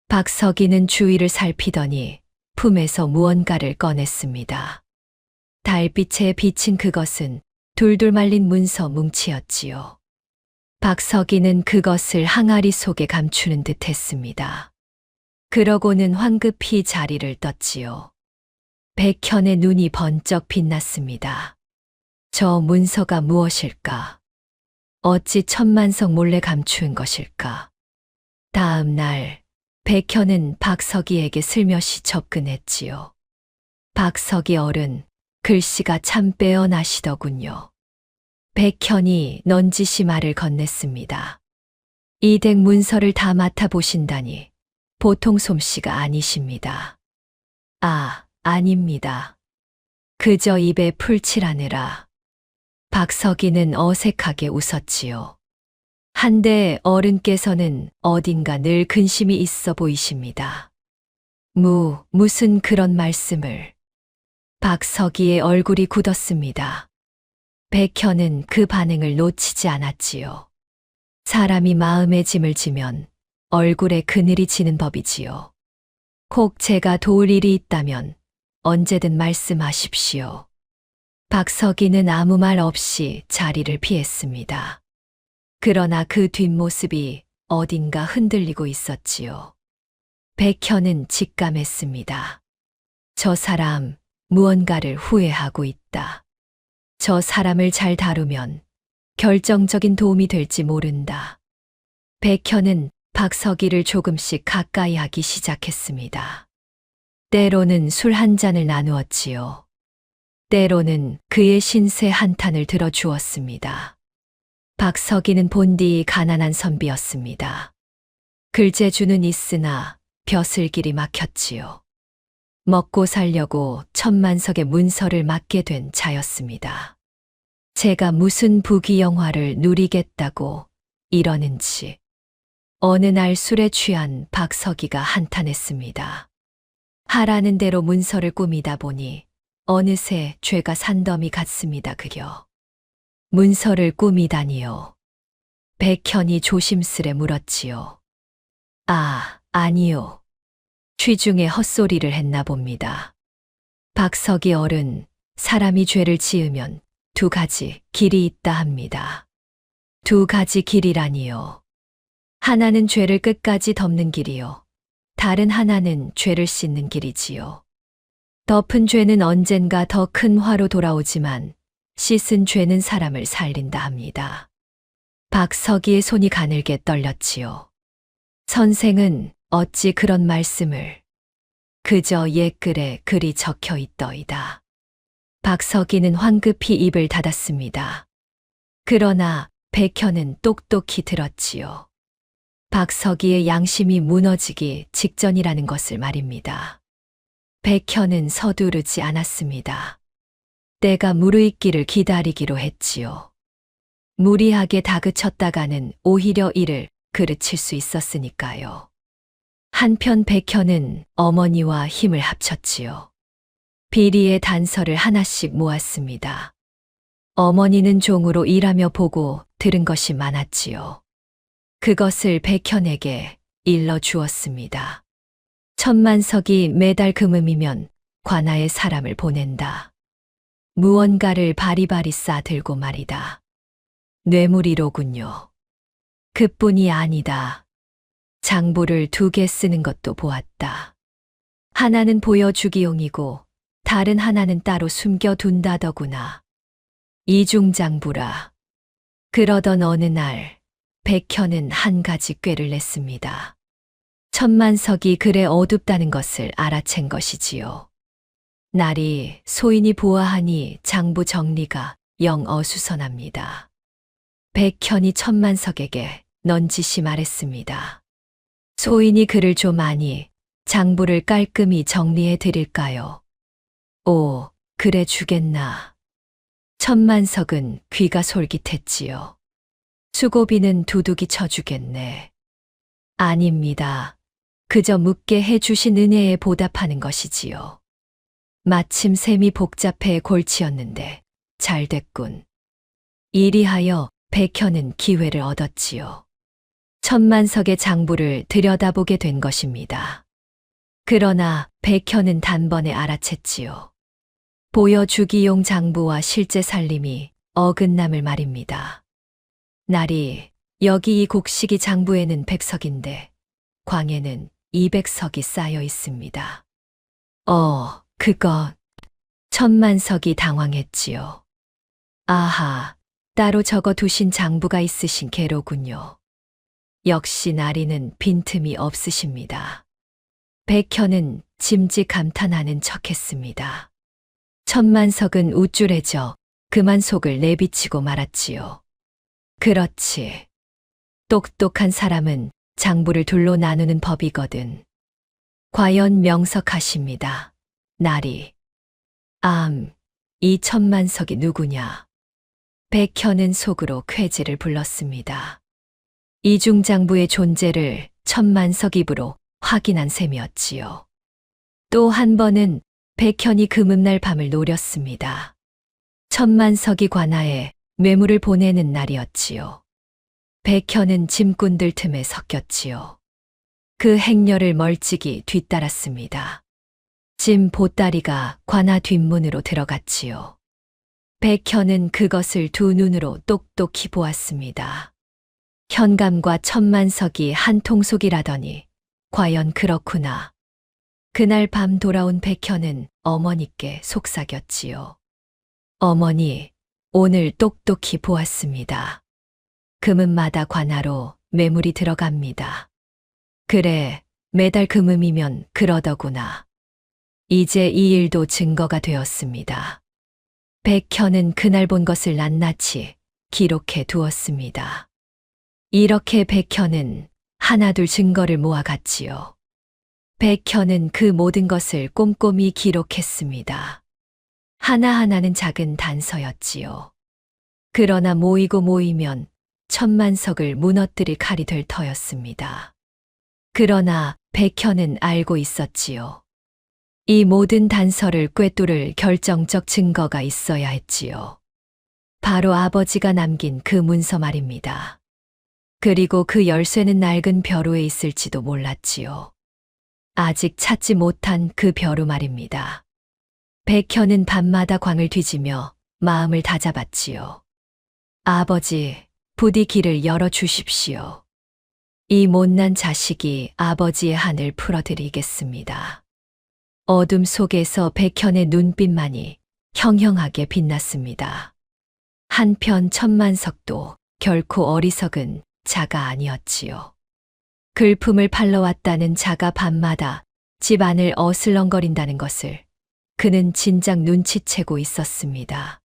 박석이는 주위를 살피더니 품에서 무언가를 꺼냈습니다. 달빛에 비친 그것은 둘둘 말린 문서 뭉치였지요. 박석이는 그것을 항아리 속에 감추는 듯 했습니다. 그러고는 황급히 자리를 떴지요. 백현의 눈이 번쩍 빛났습니다. 저 문서가 무엇일까? 어찌 천만석 몰래 감추은 것일까? 다음 날 백현은 박석이에게 슬며시 접근했지요. 박석이 어른, 글씨가 참 빼어나시더군요. 백현이 넌지시 말을 건넸습니다. 이 댁 문서를 다 맡아보신다니 보통 솜씨가 아니십니다. 아, 아닙니다. 그저 입에 풀칠하느라. 박석이는 어색하게 웃었지요. 한데 어른께서는 어딘가 늘 근심이 있어 보이십니다. 무슨 그런 말씀을. 박석이의 얼굴이 굳었습니다. 백현은 그 반응을 놓치지 않았지요. 사람이 마음에 짐을 지면 얼굴에 그늘이 지는 법이지요. 혹 제가 도울 일이 있다면 언제든 말씀하십시오. 박석이는 아무 말 없이 자리를 피했습니다. 그러나 그 뒷모습이 어딘가 흔들리고 있었지요. 백현은 직감했습니다. 저 사람 무언가를 후회하고 있다. 저 사람을 잘 다루면 결정적인 도움이 될지 모른다. 백현은 박석이를 조금씩 가까이 하기 시작했습니다. 때로는 술 한 잔을 나누었지요. 때로는 그의 신세 한탄을 들어주었습니다. 박석이는 본디 가난한 선비였습니다. 글재주는 있으나 벼슬길이 막혔지요. 먹고 살려고 천만석의 문서를 맡게 된 자였습니다. 제가 무슨 부귀영화를 누리겠다고 이러는지. 어느 날 술에 취한 박석이가 한탄했습니다. 하라는 대로 문서를 꾸미다 보니 어느새 죄가 산더미 같습니다, 그려. 문서를 꾸미다니요. 백현이 조심스레 물었지요. 아, 아니요. 취중에 헛소리를 했나 봅니다. 박석이 어른, 사람이 죄를 지으면 두 가지 길이 있다 합니다. 두 가지 길이라니요. 하나는 죄를 끝까지 덮는 길이요. 다른 하나는 죄를 씻는 길이지요. 덮은 죄는 언젠가 더 큰 화로 돌아오지만 씻은 죄는 사람을 살린다 합니다. 박석이의 손이 가늘게 떨렸지요. 선생은 어찌 그런 말씀을. 그저 옛글에 글이 적혀 있더이다. 박석이는 황급히 입을 닫았습니다. 그러나 백현은 똑똑히 들었지요. 박석이의 양심이 무너지기 직전이라는 것을 말입니다. 백현은 서두르지 않았습니다. 때가 무르익기를 기다리기로 했지요. 무리하게 다그쳤다가는 오히려 이를 그르칠 수 있었으니까요. 한편 백현은 어머니와 힘을 합쳤지요. 비리의 단서를 하나씩 모았습니다. 어머니는 종으로 일하며 보고 들은 것이 많았지요. 그것을 백현에게 일러 주었습니다. 천만석이 매달 금음이면 관아에 사람을 보낸다. 무언가를 바리바리 싸들고 말이다. 뇌물이로군요. 그뿐이 아니다. 장부를 2개 쓰는 것도 보았다. 하나는 보여주기용이고 다른 하나는 따로 숨겨둔다더구나. 이중장부라. 그러던 어느 날 백현은 한 가지 꾀를 냈습니다. 천만석이 그래 어둡다는 것을 알아챈 것이지요. 날이 소인이 보아하니 장부 정리가 영 어수선합니다. 백현이 천만석에게 넌지시 말했습니다. 소인이 글을 좀 아니 장부를 깔끔히 정리해 드릴까요? 오, 그래 주겠나. 천만석은 귀가 솔깃했지요. 수고비는 두둑이 쳐주겠네. 아닙니다. 그저 묻게 해주신 은혜에 보답하는 것이지요. 마침 셈이 복잡해 골치였는데 잘 됐군. 이리하여 백현은 기회를 얻었지요. 천만석의 장부를 들여다보게 된 것입니다. 그러나 백현은 단번에 알아챘지요. 보여주기용 장부와 실제 살림이 어긋남을 말입니다. 날이 여기 이 곡식이 장부에는 100석인데 광에는 200석이 쌓여 있습니다. 그건 천만석이 당황했지요. 아하, 따로 적어 두신 장부가 있으신 게로군요. 역시 나리는 빈틈이 없으십니다. 백현은 짐짓 감탄하는 척했습니다. 천만석은 우쭐해져 그만 속을 내비치고 말았지요. 그렇지. 똑똑한 사람은 장부를 둘로 나누는 법이거든. 과연 명석하십니다. 나리. 이 천만석이 누구냐? 백현은 속으로 쾌지를 불렀습니다. 이중장부의 존재를 천만석 입으로 확인한 셈이었지요. 또 한 번은 백현이 금음날 밤을 노렸습니다. 천만석이 관아에 뇌물을 보내는 날이었지요. 백현은 짐꾼들 틈에 섞였지요. 그 행렬을 멀찍이 뒤따랐습니다. 짐 보따리가 관아 뒷문으로 들어갔지요. 백현은 그것을 두 눈으로 똑똑히 보았습니다. 현감과 천만석이 한 통속이라더니 과연 그렇구나. 그날 밤 돌아온 백현은 어머니께 속삭였지요. 어머니, 오늘 똑똑히 보았습니다. 금음마다 관아로 매물이 들어갑니다. 그래, 매달 금음이면 그러더구나. 이제 이 일도 증거가 되었습니다. 백현은 그날 본 것을 낱낱이 기록해 두었습니다. 이렇게 백현은 하나둘 증거를 모아갔지요. 백현은 그 모든 것을 꼼꼼히 기록했습니다. 하나하나는 작은 단서였지요. 그러나 모이고 모이면 천만석을 무너뜨릴 칼이 될 터였습니다. 그러나 백현은 알고 있었지요. 이 모든 단서를 꿰뚫을 결정적 증거가 있어야 했지요. 바로 아버지가 남긴 그 문서 말입니다. 그리고 그 열쇠는 낡은 벼루에 있을지도 몰랐지요. 아직 찾지 못한 그 벼루 말입니다. 백현은 밤마다 광을 뒤지며 마음을 다잡았지요. 아버지, 부디 길을 열어주십시오. 이 못난 자식이 아버지의 한을 풀어드리겠습니다. 어둠 속에서 백현의 눈빛만이 형형하게 빛났습니다. 한편 천만석도 결코 어리석은 자가 아니었지요. 글품을 팔러 왔다는 자가 밤마다 집 안을 어슬렁거린다는 것을 그는 진작 눈치채고 있었습니다.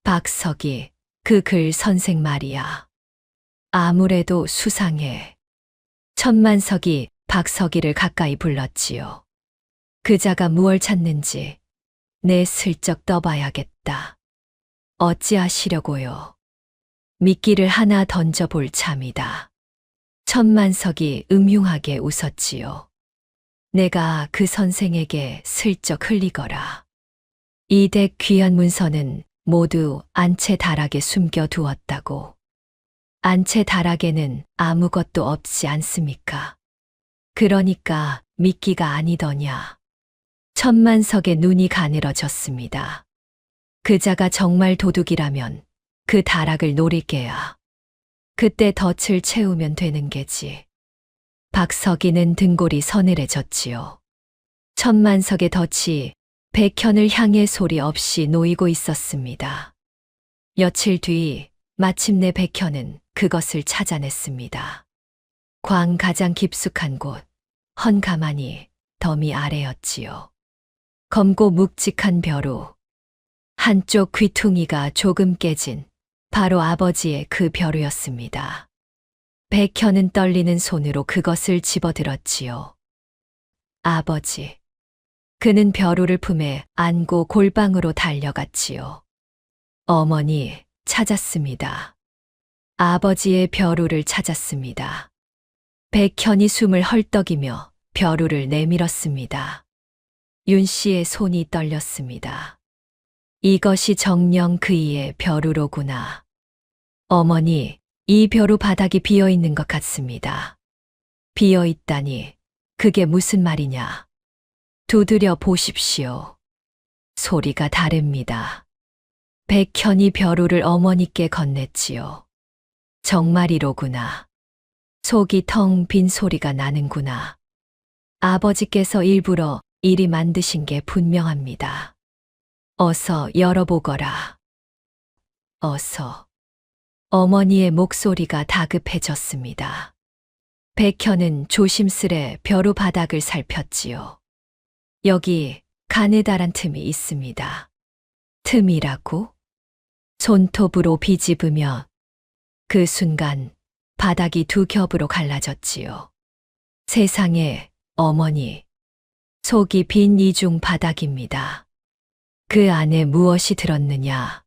박석이, 그 글 선생 말이야. 아무래도 수상해. 천만석이 박석이를 가까이 불렀지요. 그자가 무얼 찾는지 내 슬쩍 떠봐야겠다. 어찌하시려고요? 미끼를 하나 던져볼 참이다. 천만석이 음흉하게 웃었지요. 내가 그 선생에게 슬쩍 흘리거라. 이 댁 귀한 문서는 모두 안채 다락에 숨겨두었다고. 안채 다락에는 아무것도 없지 않습니까? 그러니까 미끼가 아니더냐. 천만석의 눈이 가늘어졌습니다. 그자가 정말 도둑이라면 그 다락을 노릴게야. 그때 덫을 채우면 되는 게지. 박석이는 등골이 서늘해졌지요. 천만석의 덫이 백현을 향해 소리 없이 놓이고 있었습니다. 며칠 뒤 마침내 백현은 그것을 찾아냈습니다. 광 가장 깊숙한 곳, 헌가마니 더미 아래였지요. 검고 묵직한 벼루. 한쪽 귀퉁이가 조금 깨진 바로 아버지의 그 벼루였습니다. 백현은 떨리는 손으로 그것을 집어들었지요. 아버지. 그는 벼루를 품에 안고 골방으로 달려갔지요. 어머니, 찾았습니다. 아버지의 벼루를 찾았습니다. 백현이 숨을 헐떡이며 벼루를 내밀었습니다. 윤 씨의 손이 떨렸습니다. 이것이 정녕 그이의 벼루로구나. 어머니, 이 벼루 바닥이 비어 있는 것 같습니다. 비어 있다니, 그게 무슨 말이냐? 두드려 보십시오. 소리가 다릅니다. 백현이 벼루를 어머니께 건넸지요. 정말이로구나. 속이 텅 빈 소리가 나는구나. 아버지께서 일부러 이리 만드신 게 분명합니다. 어서 열어보거라. 어서. 어머니의 목소리가 다급해졌습니다. 백현은 조심스레 벼루 바닥을 살폈지요. 여기 가느다란 틈이 있습니다. 틈이라고? 손톱으로 비집으며 그 순간 바닥이 두 겹으로 갈라졌지요. 세상에, 어머니. 속이 빈 이중 바닥입니다. 그 안에 무엇이 들었느냐?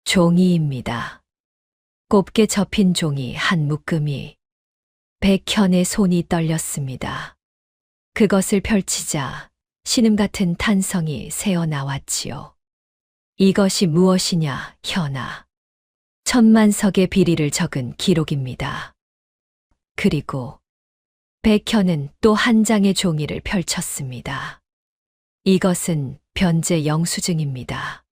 종이입니다. 곱게 접힌 종이 한 묶음이. 백현의 손이 떨렸습니다. 그것을 펼치자 신음 같은 탄성이 새어 나왔지요. 이것이 무엇이냐, 현아. 천만석의 비리를 적은 기록입니다. 그리고 백현은 또 한 장의 종이를 펼쳤습니다. 이것은 변제 영수증입니다.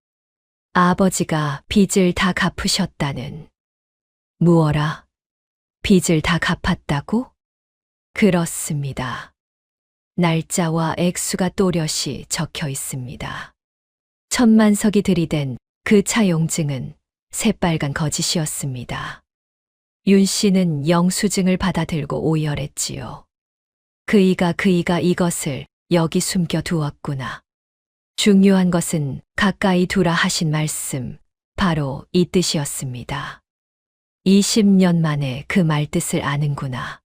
아버지가 빚을 다 갚으셨다는. 무어라? 빚을 다 갚았다고? 그렇습니다. 날짜와 액수가 또렷이 적혀 있습니다. 천만석이 들이댄 그 차용증은 새빨간 거짓이었습니다. 윤 씨는 영수증을 받아들고 오열했지요. 그이가 이것을 여기 숨겨두었구나. 중요한 것은 가까이 두라 하신 말씀, 바로 이 뜻이었습니다. 20년 만에 그 말뜻을 아는구나.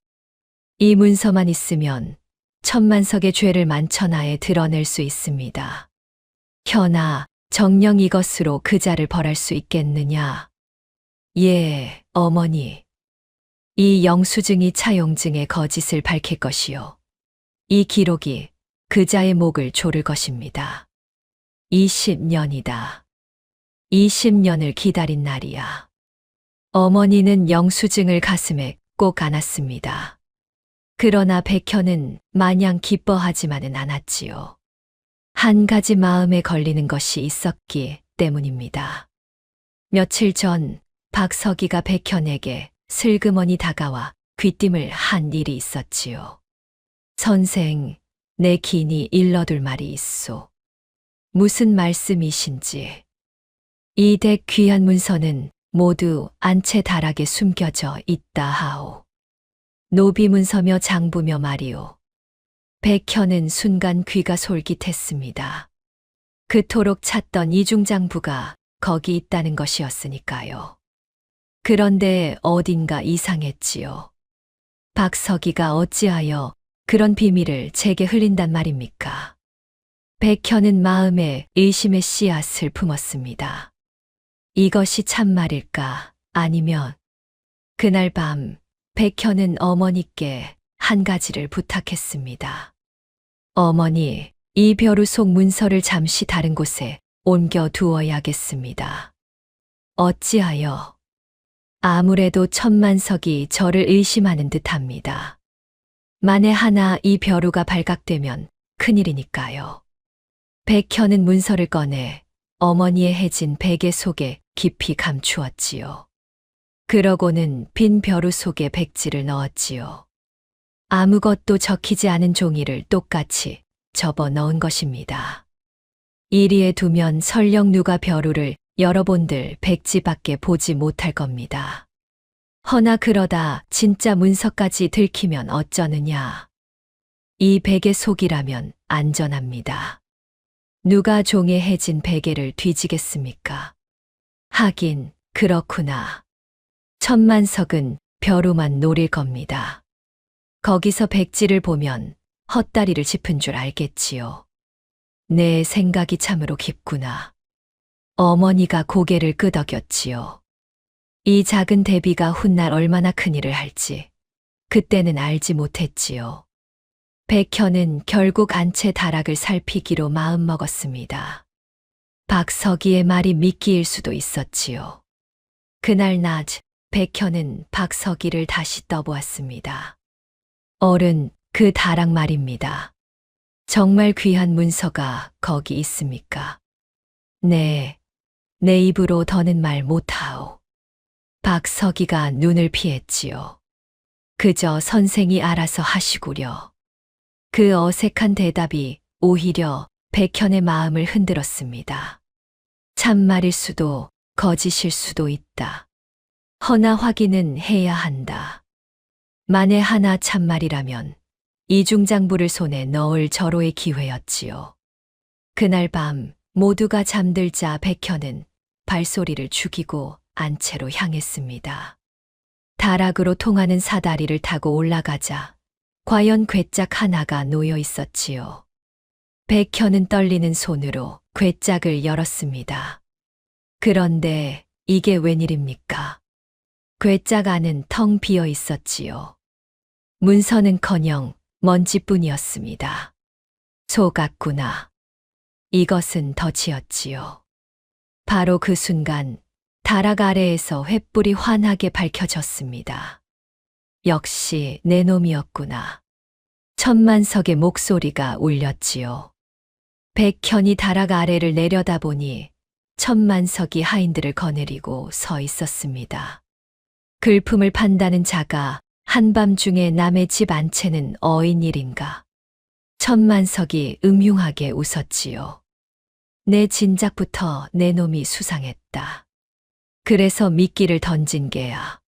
이 문서만 있으면 천만석의 죄를 만천하에 드러낼 수 있습니다. 현아, 정녕 이것으로 그자를 벌할 수 있겠느냐? 예, 어머니. 이 영수증이 차용증의 거짓을 밝힐 것이요. 이 기록이 그자의 목을 조를 것입니다. 20년이다. 20년을 기다린 날이야. 어머니는 영수증을 가슴에 꼭 안았습니다. 그러나 백현은 마냥 기뻐하지만은 않았지요. 한 가지 마음에 걸리는 것이 있었기 때문입니다. 며칠 전 박석이가 백현에게 슬그머니 다가와 귀띔을 한 일이 있었지요. 선생, 내 긴히 일러둘 말이 있소. 무슨 말씀이신지. 이 댁 귀한 문서는 모두 안채 다락에 숨겨져 있다 하오. 노비 문서며 장부며 말이오. 백현은 순간 귀가 솔깃했습니다. 그토록 찾던 이중장부가 거기 있다는 것이었으니까요. 그런데 어딘가 이상했지요. 박석이가 어찌하여 그런 비밀을 제게 흘린단 말입니까? 백현은 마음에 의심의 씨앗을 품었습니다. 이것이 참말일까? 아니면 그날 밤 백현은 어머니께 한 가지를 부탁했습니다. 어머니, 이 벼루 속 문서를 잠시 다른 곳에 옮겨 두어야겠습니다. 어찌하여? 아무래도 천만석이 저를 의심하는 듯합니다. 만에 하나 이 벼루가 발각되면 큰일이니까요. 백현은 문서를 꺼내 어머니의 해진 베개 속에 깊이 감추었지요. 그러고는 빈 벼루 속에 백지를 넣었지요. 아무것도 적히지 않은 종이를 똑같이 접어 넣은 것입니다. 이리에 두면 설령 누가 벼루를 여러분들 백지밖에 보지 못할 겁니다. 허나 그러다 진짜 문서까지 들키면 어쩌느냐. 이 베개 속이라면 안전합니다. 누가 종에 해진 베개를 뒤지겠습니까? 하긴 그렇구나. 천만석은 벼루만 노릴 겁니다. 거기서 백지를 보면 헛다리를 짚은 줄 알겠지요. 내 생각이 참으로 깊구나. 어머니가 고개를 끄덕였지요. 이 작은 대비가 훗날 얼마나 큰일을 할지 그때는 알지 못했지요. 백현은 결국 안채 다락을 살피기로 마음먹었습니다. 박석이의 말이 미끼일 수도 있었지요. 그날 낮 백현은 박석이를 다시 떠보았습니다. 어른, 그 다락 말입니다. 정말 귀한 문서가 거기 있습니까? 네, 내 입으로 더는 말 못하오. 박석이가 눈을 피했지요. 그저 선생이 알아서 하시구려. 그 어색한 대답이 오히려 백현의 마음을 흔들었습니다. 참말일 수도 거짓일 수도 있다. 허나 확인은 해야 한다. 만에 하나 참말이라면 이중장부를 손에 넣을 절호의 기회였지요. 그날 밤 모두가 잠들자 백현은 발소리를 죽이고 안채로 향했습니다. 다락으로 통하는 사다리를 타고 올라가자 과연 괴짝 하나가 놓여 있었지요. 백현은 떨리는 손으로 괴짝을 열었습니다. 그런데 이게 웬일입니까? 괴짝 안은 텅 비어 있었지요. 문서는커녕 먼지뿐이었습니다. 속았구나. 이것은 덫이었지요. 바로 그 순간 다락 아래에서 횃불이 환하게 밝혀졌습니다. 역시 내 놈이었구나. 천만석의 목소리가 울렸지요. 백현이 다락 아래를 내려다보니 천만석이 하인들을 거느리고 서 있었습니다. 글품을 판다는 자가 한밤중에 남의 집 안채는 어인 일인가. 천만석이 음흉하게 웃었지요. 내 진작부터 내 놈이 수상했다. 그래서 미끼를 던진 게야.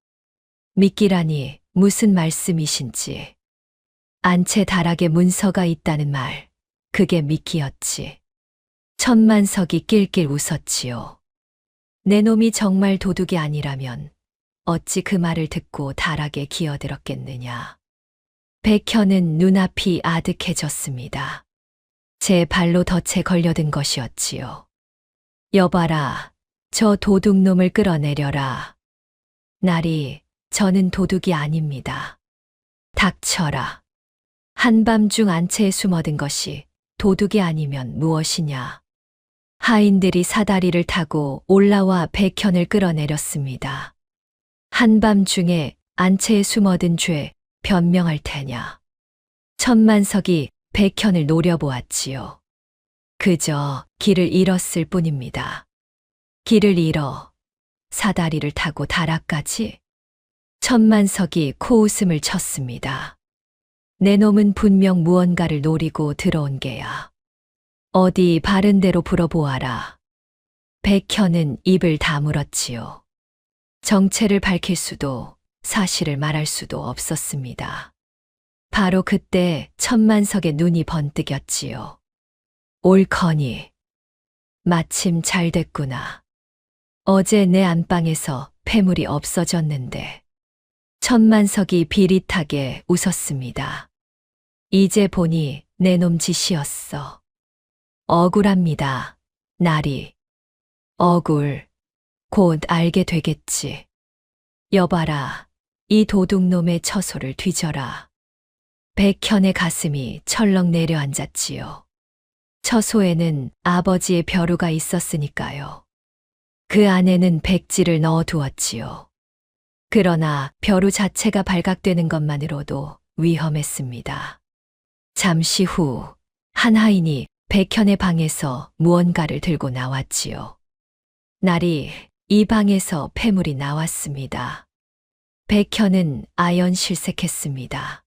미끼라니 무슨 말씀이신지. 안채 다락에 문서가 있다는 말, 그게 미끼였지. 천만석이 낄낄 웃었지요. 내 놈이 정말 도둑이 아니라면 어찌 그 말을 듣고 다락에 기어들었겠느냐. 백현은 눈앞이 아득해졌습니다. 제 발로 덫에 걸려든 것이었지요. 여봐라, 저 도둑놈을 끌어내려라. 나리, 저는 도둑이 아닙니다. 닥쳐라. 한밤중 안채에 숨어든 것이 도둑이 아니면 무엇이냐. 하인들이 사다리를 타고 올라와 백현을 끌어내렸습니다. 한밤중에 안채에 숨어든 죄 변명할 테냐. 천만석이 백현을 노려보았지요. 그저 길을 잃었을 뿐입니다. 길을 잃어 사다리를 타고 다락까지. 천만석이 코웃음을 쳤습니다. 내 놈은 분명 무언가를 노리고 들어온 게야. 어디 바른 대로 불어보아라. 백현은 입을 다물었지요. 정체를 밝힐 수도 사실을 말할 수도 없었습니다. 바로 그때 천만석의 눈이 번뜩였지요. 옳거니. 마침 잘 됐구나. 어제 내 안방에서 폐물이 없어졌는데. 천만석이 비릿하게 웃었습니다. 이제 보니 내 놈 짓이었어. 억울합니다. 나리. 억울. 곧 알게 되겠지. 여봐라. 이 도둑놈의 처소를 뒤져라. 백현의 가슴이 철렁 내려앉았지요. 처소에는 아버지의 벼루가 있었으니까요. 그 안에는 백지를 넣어두었지요. 그러나 벼루 자체가 발각되는 것만으로도 위험했습니다. 잠시 후 한 하인이 백현의 방에서 무언가를 들고 나왔지요. 날이 이 방에서 폐물이 나왔습니다. 백현은 아연실색했습니다.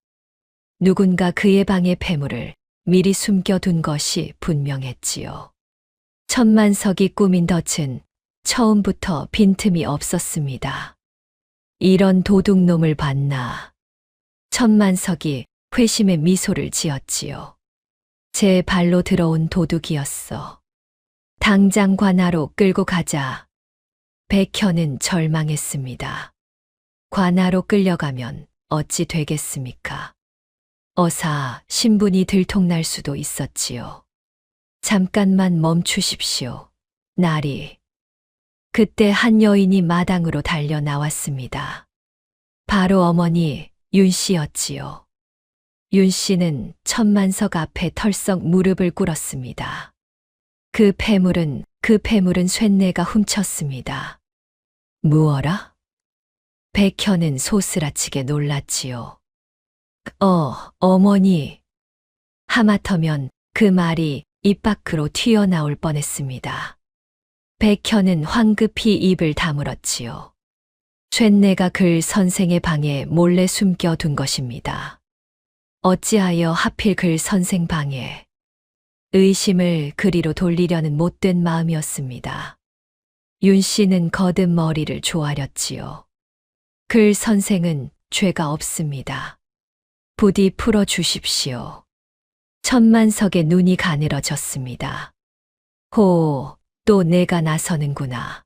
누군가 그의 방의 폐물을 미리 숨겨둔 것이 분명했지요. 천만석이 꾸민 덫은 처음부터 빈틈이 없었습니다. 이런 도둑놈을 봤나. 천만석이 회심의 미소를 지었지요. 제 발로 들어온 도둑이었어. 당장 관아로 끌고 가자. 백현은 절망했습니다. 관아로 끌려가면 어찌 되겠습니까? 어사 신분이 들통날 수도 있었지요. 잠깐만 멈추십시오. 나리, 그때 한 여인이 마당으로 달려 나왔습니다. 바로 어머니 윤 씨였지요. 윤 씨는 천만석 앞에 털썩 무릎을 꿇었습니다. 그 폐물은 쇳내가 훔쳤습니다. 무어라? 백현은 소스라치게 놀랐지요. 어머니. 하마터면 그 말이 입 밖으로 튀어나올 뻔했습니다. 백현은 황급히 입을 다물었지요. 쇳내가 글 선생의 방에 몰래 숨겨둔 것입니다. 어찌하여 하필 글 선생 방에? 의심을 그리로 돌리려는 못된 마음이었습니다. 윤 씨는 거듭 머리를 조아렸지요. 글 선생은 죄가 없습니다. 부디 풀어주십시오. 천만석의 눈이 가늘어졌습니다. 또 내가 나서는구나.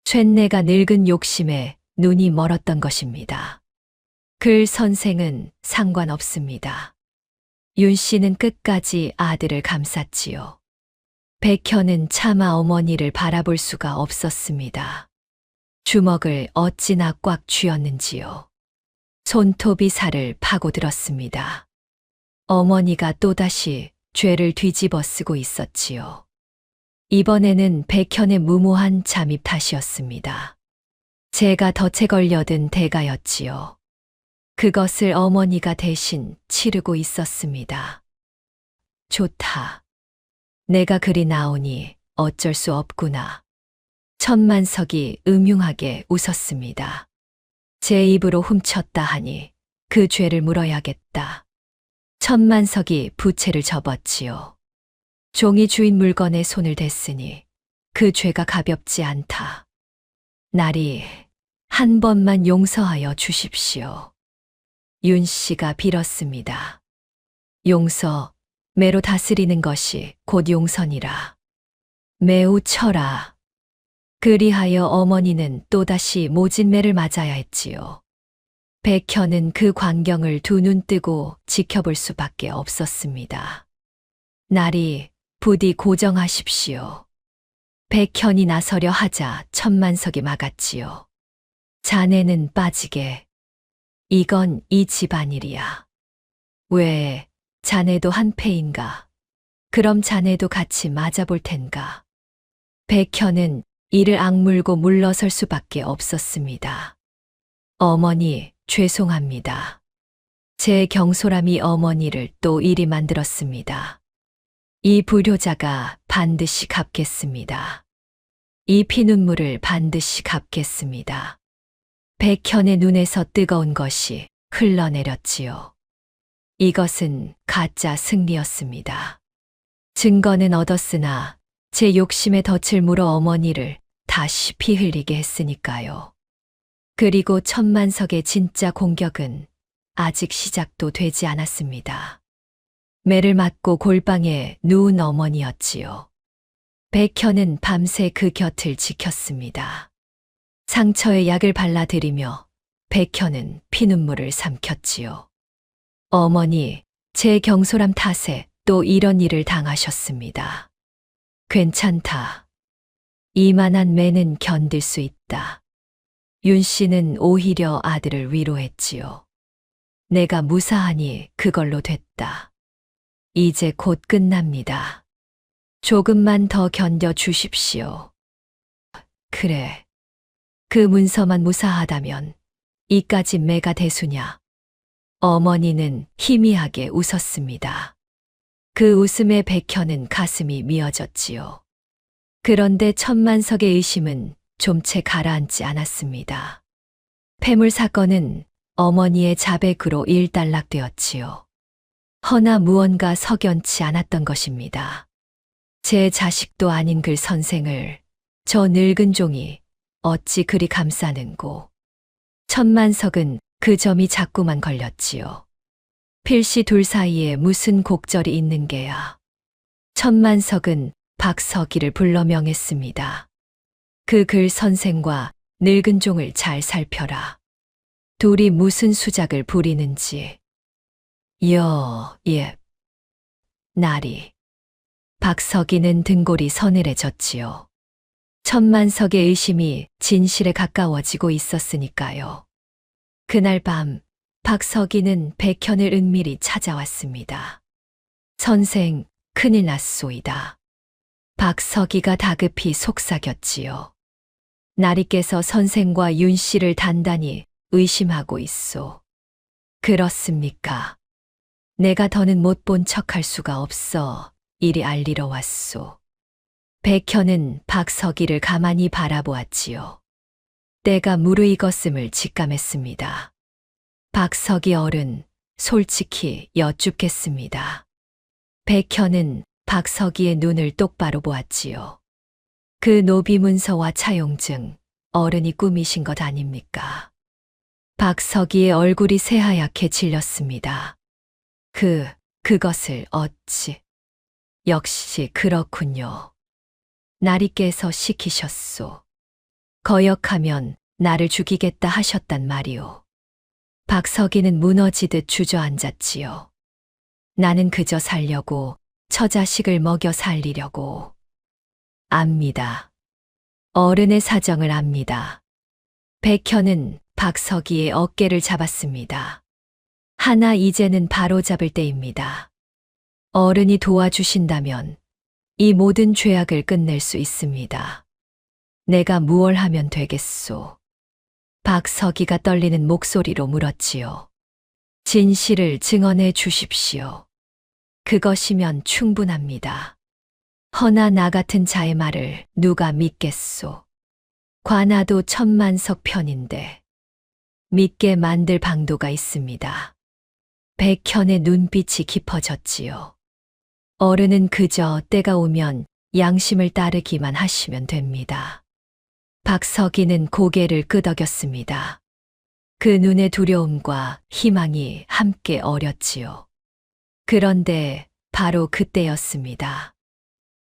쇳내가 늙은 욕심에 눈이 멀었던 것입니다. 글 선생은 상관없습니다. 윤 씨는 끝까지 아들을 감쌌지요. 백현은 차마 어머니를 바라볼 수가 없었습니다. 주먹을 어찌나 꽉 쥐었는지요. 손톱이 살을 파고들었습니다. 어머니가 또다시 죄를 뒤집어 쓰고 있었지요. 이번에는 백현의 무모한 잠입 탓이었습니다. 제가 덫에 걸려든 대가였지요. 그것을 어머니가 대신 치르고 있었습니다. 좋다. 내가 그리 나오니 어쩔 수 없구나. 천만석이 음흉하게 웃었습니다. 제 입으로 훔쳤다 하니 그 죄를 물어야겠다. 천만석이 부채를 접었지요. 종이 주인 물건에 손을 댔으니 그 죄가 가볍지 않다. 나리, 한 번만 용서하여 주십시오. 윤 씨가 빌었습니다. 용서, 매로 다스리는 것이 곧 용선이라. 매우 쳐라. 그리하여 어머니는 또다시 모진매를 맞아야 했지요. 백현은 그 광경을 두 눈 뜨고 지켜볼 수밖에 없었습니다. 나리, 부디 고정하십시오. 백현이 나서려 하자 천만석이 막았지요. 자네는 빠지게. 이건 이 집안일이야. 왜, 자네도 한패인가? 그럼 자네도 같이 맞아볼 텐가? 백현은 이를 악물고 물러설 수밖에 없었습니다. 어머니, 죄송합니다. 제 경솔함이 어머니를 또 이리 만들었습니다. 이 불효자가 반드시 갚겠습니다. 이 피눈물을 반드시 갚겠습니다. 백현의 눈에서 뜨거운 것이 흘러내렸지요. 이것은 가짜 승리였습니다. 증거는 얻었으나 제 욕심의 덫을 물어 어머니를 다시 피 흘리게 했으니까요. 그리고 천만석의 진짜 공격은 아직 시작도 되지 않았습니다. 매를 맞고 골방에 누운 어머니였지요. 백현은 밤새 그 곁을 지켰습니다. 상처에 약을 발라드리며 백현은 피눈물을 삼켰지요. 어머니, 제 경솔함 탓에 또 이런 일을 당하셨습니다. 괜찮다. 이만한 매는 견딜 수 있다. 윤 씨는 오히려 아들을 위로했지요. 내가 무사하니 그걸로 됐다. 이제 곧 끝납니다. 조금만 더 견뎌 주십시오. 그래. 그 문서만 무사하다면 이까지 매가 대수냐. 어머니는 희미하게 웃었습니다. 그 웃음에 백현은 가슴이 미어졌지요. 그런데 천만석의 의심은 좀 채 가라앉지 않았습니다. 폐물 사건은 어머니의 자백으로 일단락되었지요. 허나 무언가 석연치 않았던 것입니다. 제 자식도 아닌 글 선생을 저 늙은 종이 어찌 그리 감싸는고. 천만석은 그 점이 자꾸만 걸렸지요. 필시 둘 사이에 무슨 곡절이 있는 게야. 천만석은 박서기를 불러 명했습니다. 그 글 선생과 늙은 종을 잘 살펴라. 둘이 무슨 수작을 부리는지. 예. 나리. 박서기는 등골이 서늘해졌지요. 천만석의 의심이 진실에 가까워지고 있었으니까요. 그날 밤 박석이는 백현을 은밀히 찾아왔습니다. 선생, 큰일 났소이다. 박석이가 다급히 속삭였지요. 나리께서 선생과 윤 씨를 단단히 의심하고 있소. 그렇습니까? 내가 더는 못 본 척할 수가 없어 이리 알리러 왔소. 백현은 박석이를 가만히 바라보았지요. 때가 무르익었음을 직감했습니다. 박석이 어른, 솔직히 여쭙겠습니다. 백현은 박석이의 눈을 똑바로 보았지요. 그 노비 문서와 차용증, 어른이 꾸미신 것 아닙니까? 박석이의 얼굴이 새하얗게 질렸습니다. 그것을 어찌? 역시 그렇군요. 나리께서 시키셨소. 거역하면 나를 죽이겠다 하셨단 말이오. 박석이는 무너지듯 주저앉았지요. 나는 그저 살려고, 처자식을 먹여 살리려고. 압니다. 어른의 사정을 압니다. 백현은 박석이의 어깨를 잡았습니다. 하나 이제는 바로잡을 때입니다. 어른이 도와주신다면 이 모든 죄악을 끝낼 수 있습니다. 내가 무얼 하면 되겠소? 박석이가 떨리는 목소리로 물었지요. 진실을 증언해 주십시오. 그것이면 충분합니다. 허나 나 같은 자의 말을 누가 믿겠소? 관아도 천만석 편인데 믿게 만들 방도가 있습니다. 백현의 눈빛이 깊어졌지요. 어른은 그저 때가 오면 양심을 따르기만 하시면 됩니다. 박석이는 고개를 끄덕였습니다. 그 눈의 두려움과 희망이 함께 어렸지요. 그런데 바로 그때였습니다.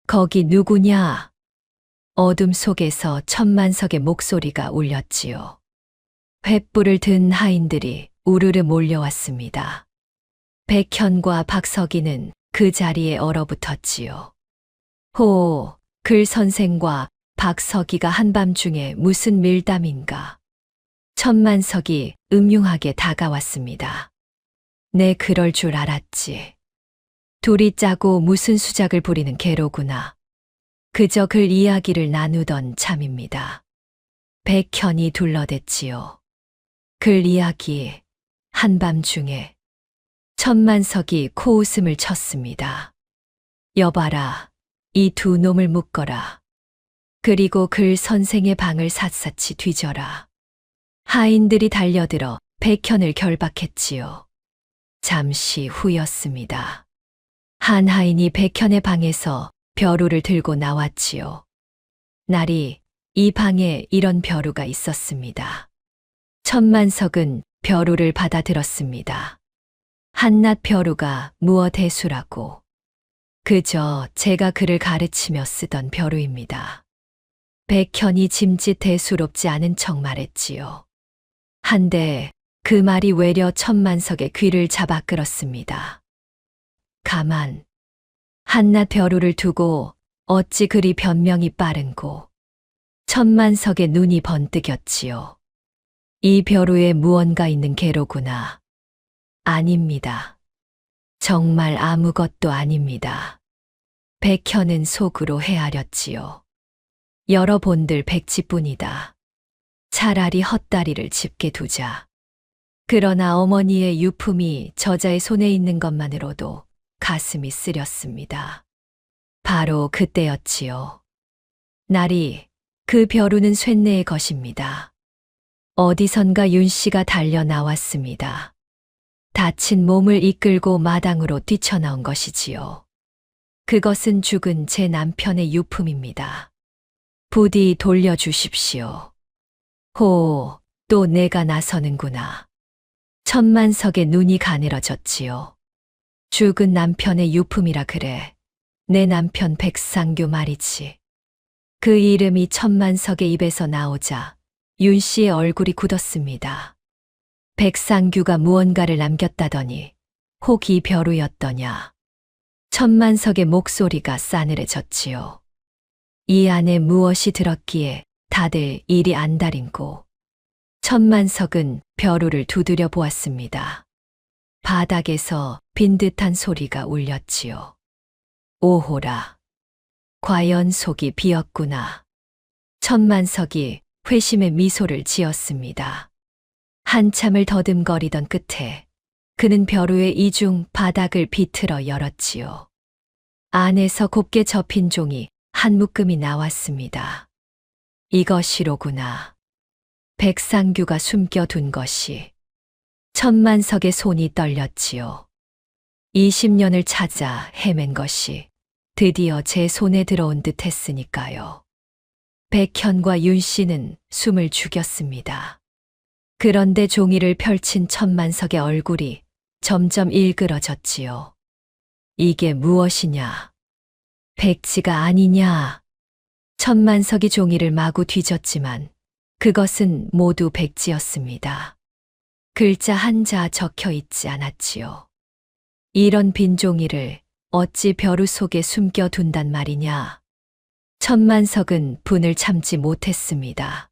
거기 누구냐? 어둠 속에서 천만석의 목소리가 울렸지요. 횃불을 든 하인들이 우르르 몰려왔습니다. 백현과 박석이는 그 자리에 얼어붙었지요. 호, 글 선생과 박석이가 한밤중에 무슨 밀담인가. 천만석이 음흉하게 다가왔습니다. 내 그럴 줄 알았지. 둘이 짜고 무슨 수작을 부리는 개로구나. 그저 글 이야기를 나누던 참입니다. 백현이 둘러댔지요. 글 이야기, 한밤중에. 천만석이 코웃음을 쳤습니다. 여봐라, 이 두 놈을 묶어라. 그리고 글 선생의 방을 샅샅이 뒤져라. 하인들이 달려들어 백현을 결박했지요. 잠시 후였습니다. 한 하인이 백현의 방에서 벼루를 들고 나왔지요. 날이 이 방에 이런 벼루가 있었습니다. 천만석은 벼루를 받아들었습니다. 한낱 벼루가 무어 대수라고. 그저 제가 그를 가르치며 쓰던 벼루입니다. 백현이 짐짓 대수롭지 않은 척 말했지요. 한데 그 말이 외려 천만석의 귀를 잡아 끌었습니다. 가만. 한낱 벼루를 두고 어찌 그리 변명이 빠른고. 천만석의 눈이 번뜩였지요. 이 벼루에 무언가 있는 게로구나. 아닙니다. 정말 아무것도 아닙니다. 백현은 속으로 헤아렸지요. 여러 본들 백지뿐이다. 차라리 헛다리를 짚게 두자. 그러나 어머니의 유품이 저자의 손에 있는 것만으로도 가슴이 쓰렸습니다. 바로 그때였지요. 날이 그 벼루는 쇳내의 것입니다. 어디선가 윤 씨가 달려 나왔습니다. 다친 몸을 이끌고 마당으로 뛰쳐나온 것이지요. 그것은 죽은 제 남편의 유품입니다. 부디 돌려주십시오. 호, 또 내가 나서는구나. 천만석의 눈이 가늘어졌지요. 죽은 남편의 유품이라 그래. 내 남편 백상규 말이지. 그 이름이 천만석의 입에서 나오자 윤 씨의 얼굴이 굳었습니다. 백상규가 무언가를 남겼다더니 혹 이 벼루였더냐. 천만석의 목소리가 싸늘해졌지요. 이 안에 무엇이 들었기에 다들 이리 안달인고. 천만석은 벼루를 두드려 보았습니다. 바닥에서 빈 듯한 소리가 울렸지요. 오호라. 과연 속이 비었구나. 천만석이 회심의 미소를 지었습니다. 한참을 더듬거리던 끝에 그는 벼루의 이중 바닥을 비틀어 열었지요. 안에서 곱게 접힌 종이 한 묶음이 나왔습니다. 이것이로구나. 백상규가 숨겨둔 것이. 천만석의 손이 떨렸지요. 20년을 찾아 헤맨 것이 드디어 제 손에 들어온 듯 했으니까요. 백현과 윤 씨는 숨을 죽였습니다. 그런데 종이를 펼친 천만석의 얼굴이 점점 일그러졌지요. 이게 무엇이냐? 백지가 아니냐? 천만석이 종이를 마구 뒤졌지만 그것은 모두 백지였습니다. 글자 한자 적혀 있지 않았지요. 이런 빈 종이를 어찌 벼루 속에 숨겨둔단 말이냐? 천만석은 분을 참지 못했습니다.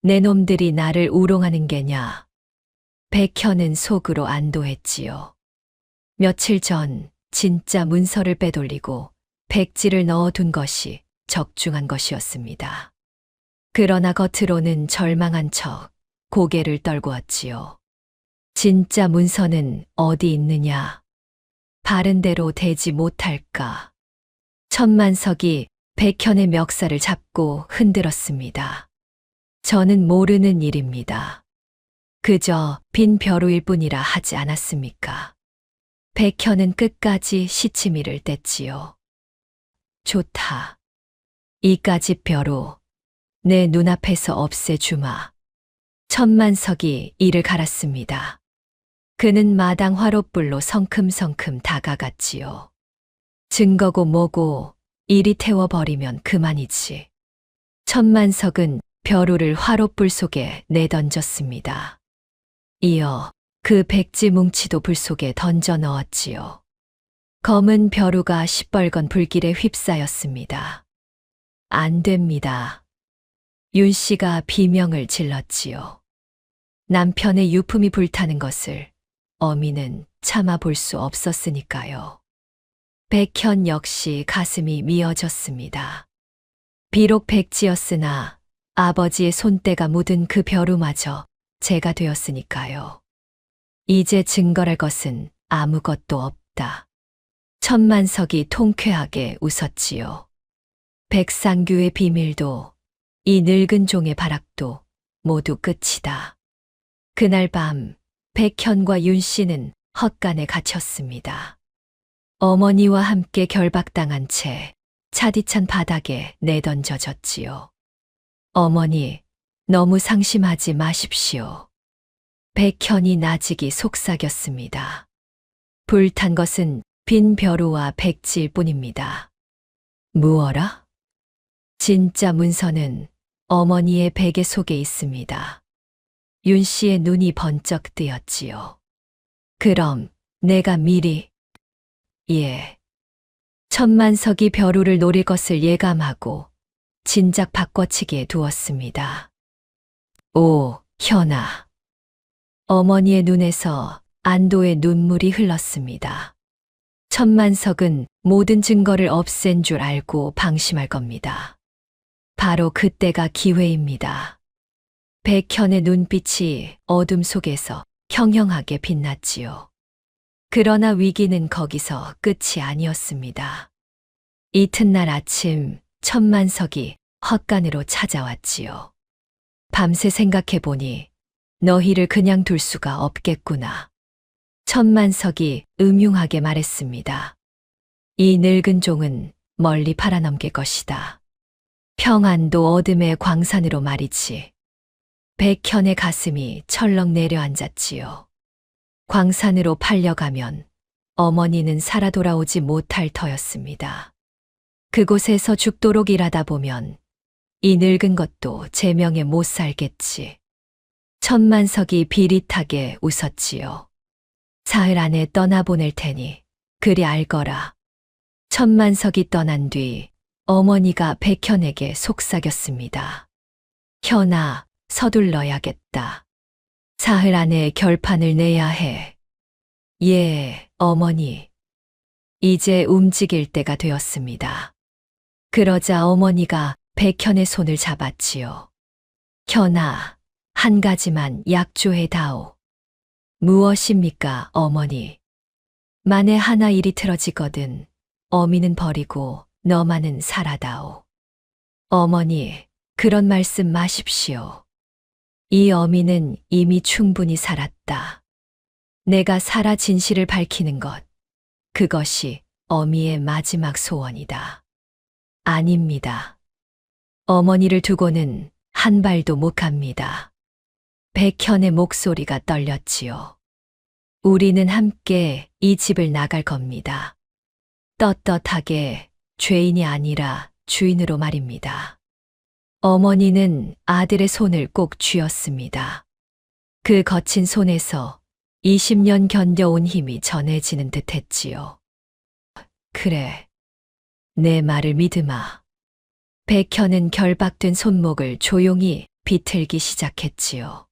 내 놈들이 나를 우롱하는 게냐? 백현은 속으로 안도했지요. 며칠 전 진짜 문서를 빼돌리고 백지를 넣어둔 것이 적중한 것이었습니다. 그러나 겉으로는 절망한 척 고개를 떨구었지요. 진짜 문서는 어디 있느냐? 바른 대로 되지 못할까? 천만석이 백현의 멱살을 잡고 흔들었습니다. 저는 모르는 일입니다. 그저 빈 벼루일 뿐이라 하지 않았습니까? 백현은 끝까지 시치미를 뗐지요. 좋다. 이까지 벼루 내 눈앞에서 없애주마. 천만석이 이를 갈았습니다. 그는 마당 화롯불로 성큼성큼 다가갔지요. 증거고 뭐고 이리 태워버리면 그만이지. 천만석은 벼루를 화롯불 속에 내던졌습니다. 이어 그 백지 뭉치도 불 속에 던져 넣었지요. 검은 벼루가 시뻘건 불길에 휩싸였습니다. 안 됩니다. 윤 씨가 비명을 질렀지요. 남편의 유품이 불타는 것을 어미는 참아 볼 수 없었으니까요. 백현 역시 가슴이 미어졌습니다. 비록 백지였으나 아버지의 손때가 묻은 그 벼루마저 제가 되었으니까요. 이제 증거랄 것은 아무것도 없다. 천만석이 통쾌하게 웃었지요. 백상규의 비밀도 이 늙은 종의 발악도 모두 끝이다. 그날 밤 백현과 윤 씨는 헛간에 갇혔습니다. 어머니와 함께 결박당한 채 차디찬 바닥에 내던져졌지요. 어머니, 너무 상심하지 마십시오. 백현이 나직이 속삭였습니다. 불탄 것은 빈 벼루와 백지일 뿐입니다. 무어라? 진짜 문서는 어머니의 베개 속에 있습니다. 윤 씨의 눈이 번쩍 뜨였지요. 그럼 내가 미리... 예. 천만석이 벼루를 노릴 것을 예감하고 진작 바꿔치기에 두었습니다. 오, 현아. 어머니의 눈에서 안도의 눈물이 흘렀습니다. 천만석은 모든 증거를 없앤 줄 알고 방심할 겁니다. 바로 그때가 기회입니다. 백현의 눈빛이 어둠 속에서 형형하게 빛났지요. 그러나 위기는 거기서 끝이 아니었습니다. 이튿날 아침 천만석이 헛간으로 찾아왔지요. 밤새 생각해보니 너희를 그냥 둘 수가 없겠구나. 천만석이 음흉하게 말했습니다. 이 늙은 종은 멀리 팔아넘길 것이다. 평안도 어둠의 광산으로 말이지. 백현의 가슴이 철렁 내려앉았지요. 광산으로 팔려가면 어머니는 살아 돌아오지 못할 터였습니다. 그곳에서 죽도록 일하다 보면 이 늙은 것도 제 명에 못 살겠지. 천만석이 비릿하게 웃었지요. 사흘 안에 떠나보낼 테니 그리 알거라. 천만석이 떠난 뒤 어머니가 백현에게 속삭였습니다. 현아, 서둘러야겠다. 사흘 안에 결판을 내야 해. 예, 어머니. 이제 움직일 때가 되었습니다. 그러자 어머니가 백현의 손을 잡았지요. 현아, 한 가지만 약조해 다오. 무엇입니까, 어머니? 만에 하나 일이 틀어지거든 어미는 버리고 너만은 살아다오. 어머니, 그런 말씀 마십시오. 이 어미는 이미 충분히 살았다. 내가 살아 진실을 밝히는 것, 그것이 어미의 마지막 소원이다. 아닙니다. 어머니를 두고는 한 발도 못 갑니다. 백현의 목소리가 떨렸지요. 우리는 함께 이 집을 나갈 겁니다. 떳떳하게 죄인이 아니라 주인으로 말입니다. 어머니는 아들의 손을 꼭 쥐었습니다. 그 거친 손에서 20년 견뎌온 힘이 전해지는 듯 했지요. 그래, 내 말을 믿으마. 백현은 결박된 손목을 조용히 비틀기 시작했지요.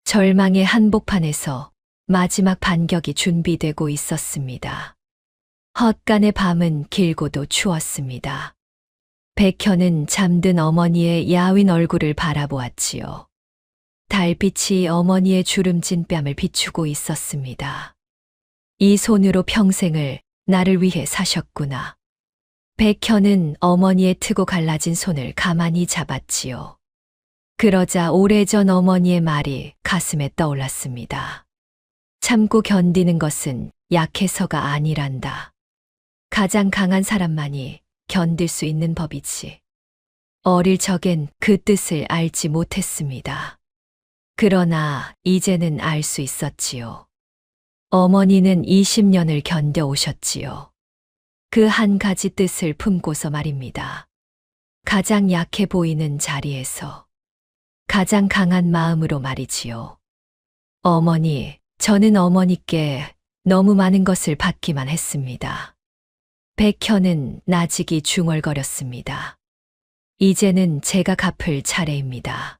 절망의 한복판에서 마지막 반격이 준비되고 있었습니다. 헛간의 밤은 길고도 추웠습니다. 백현은 잠든 어머니의 야윈 얼굴을 바라보았지요. 달빛이 어머니의 주름진 뺨을 비추고 있었습니다. 이 손으로 평생을 나를 위해 사셨구나. 백현은 어머니의 트고 갈라진 손을 가만히 잡았지요. 그러자 오래전 어머니의 말이 가슴에 떠올랐습니다. 참고 견디는 것은 약해서가 아니란다. 가장 강한 사람만이 견딜 수 있는 법이지. 어릴 적엔 그 뜻을 알지 못했습니다. 그러나 이제는 알 수 있었지요. 어머니는 20년을 견뎌오셨지요. 그 한 가지 뜻을 품고서 말입니다. 가장 약해 보이는 자리에서 가장 강한 마음으로 말이지요. 어머니, 저는 어머니께 너무 많은 것을 받기만 했습니다. 백현은 나직이 중얼거렸습니다. 이제는 제가 갚을 차례입니다.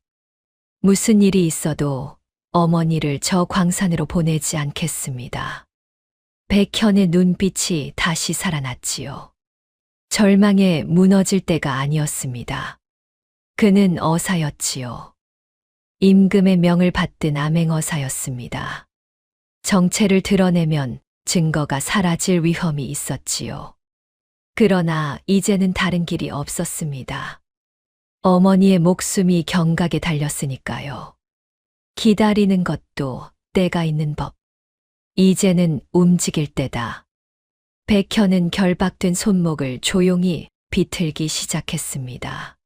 무슨 일이 있어도 어머니를 저 광산으로 보내지 않겠습니다. 백현의 눈빛이 다시 살아났지요. 절망에 무너질 때가 아니었습니다. 그는 어사였지요. 임금의 명을 받든 암행어사였습니다. 정체를 드러내면 증거가 사라질 위험이 있었지요. 그러나 이제는 다른 길이 없었습니다. 어머니의 목숨이 경각에 달렸으니까요. 기다리는 것도 때가 있는 법. 이제는 움직일 때다. 백현은 결박된 손목을 조용히 비틀기 시작했습니다.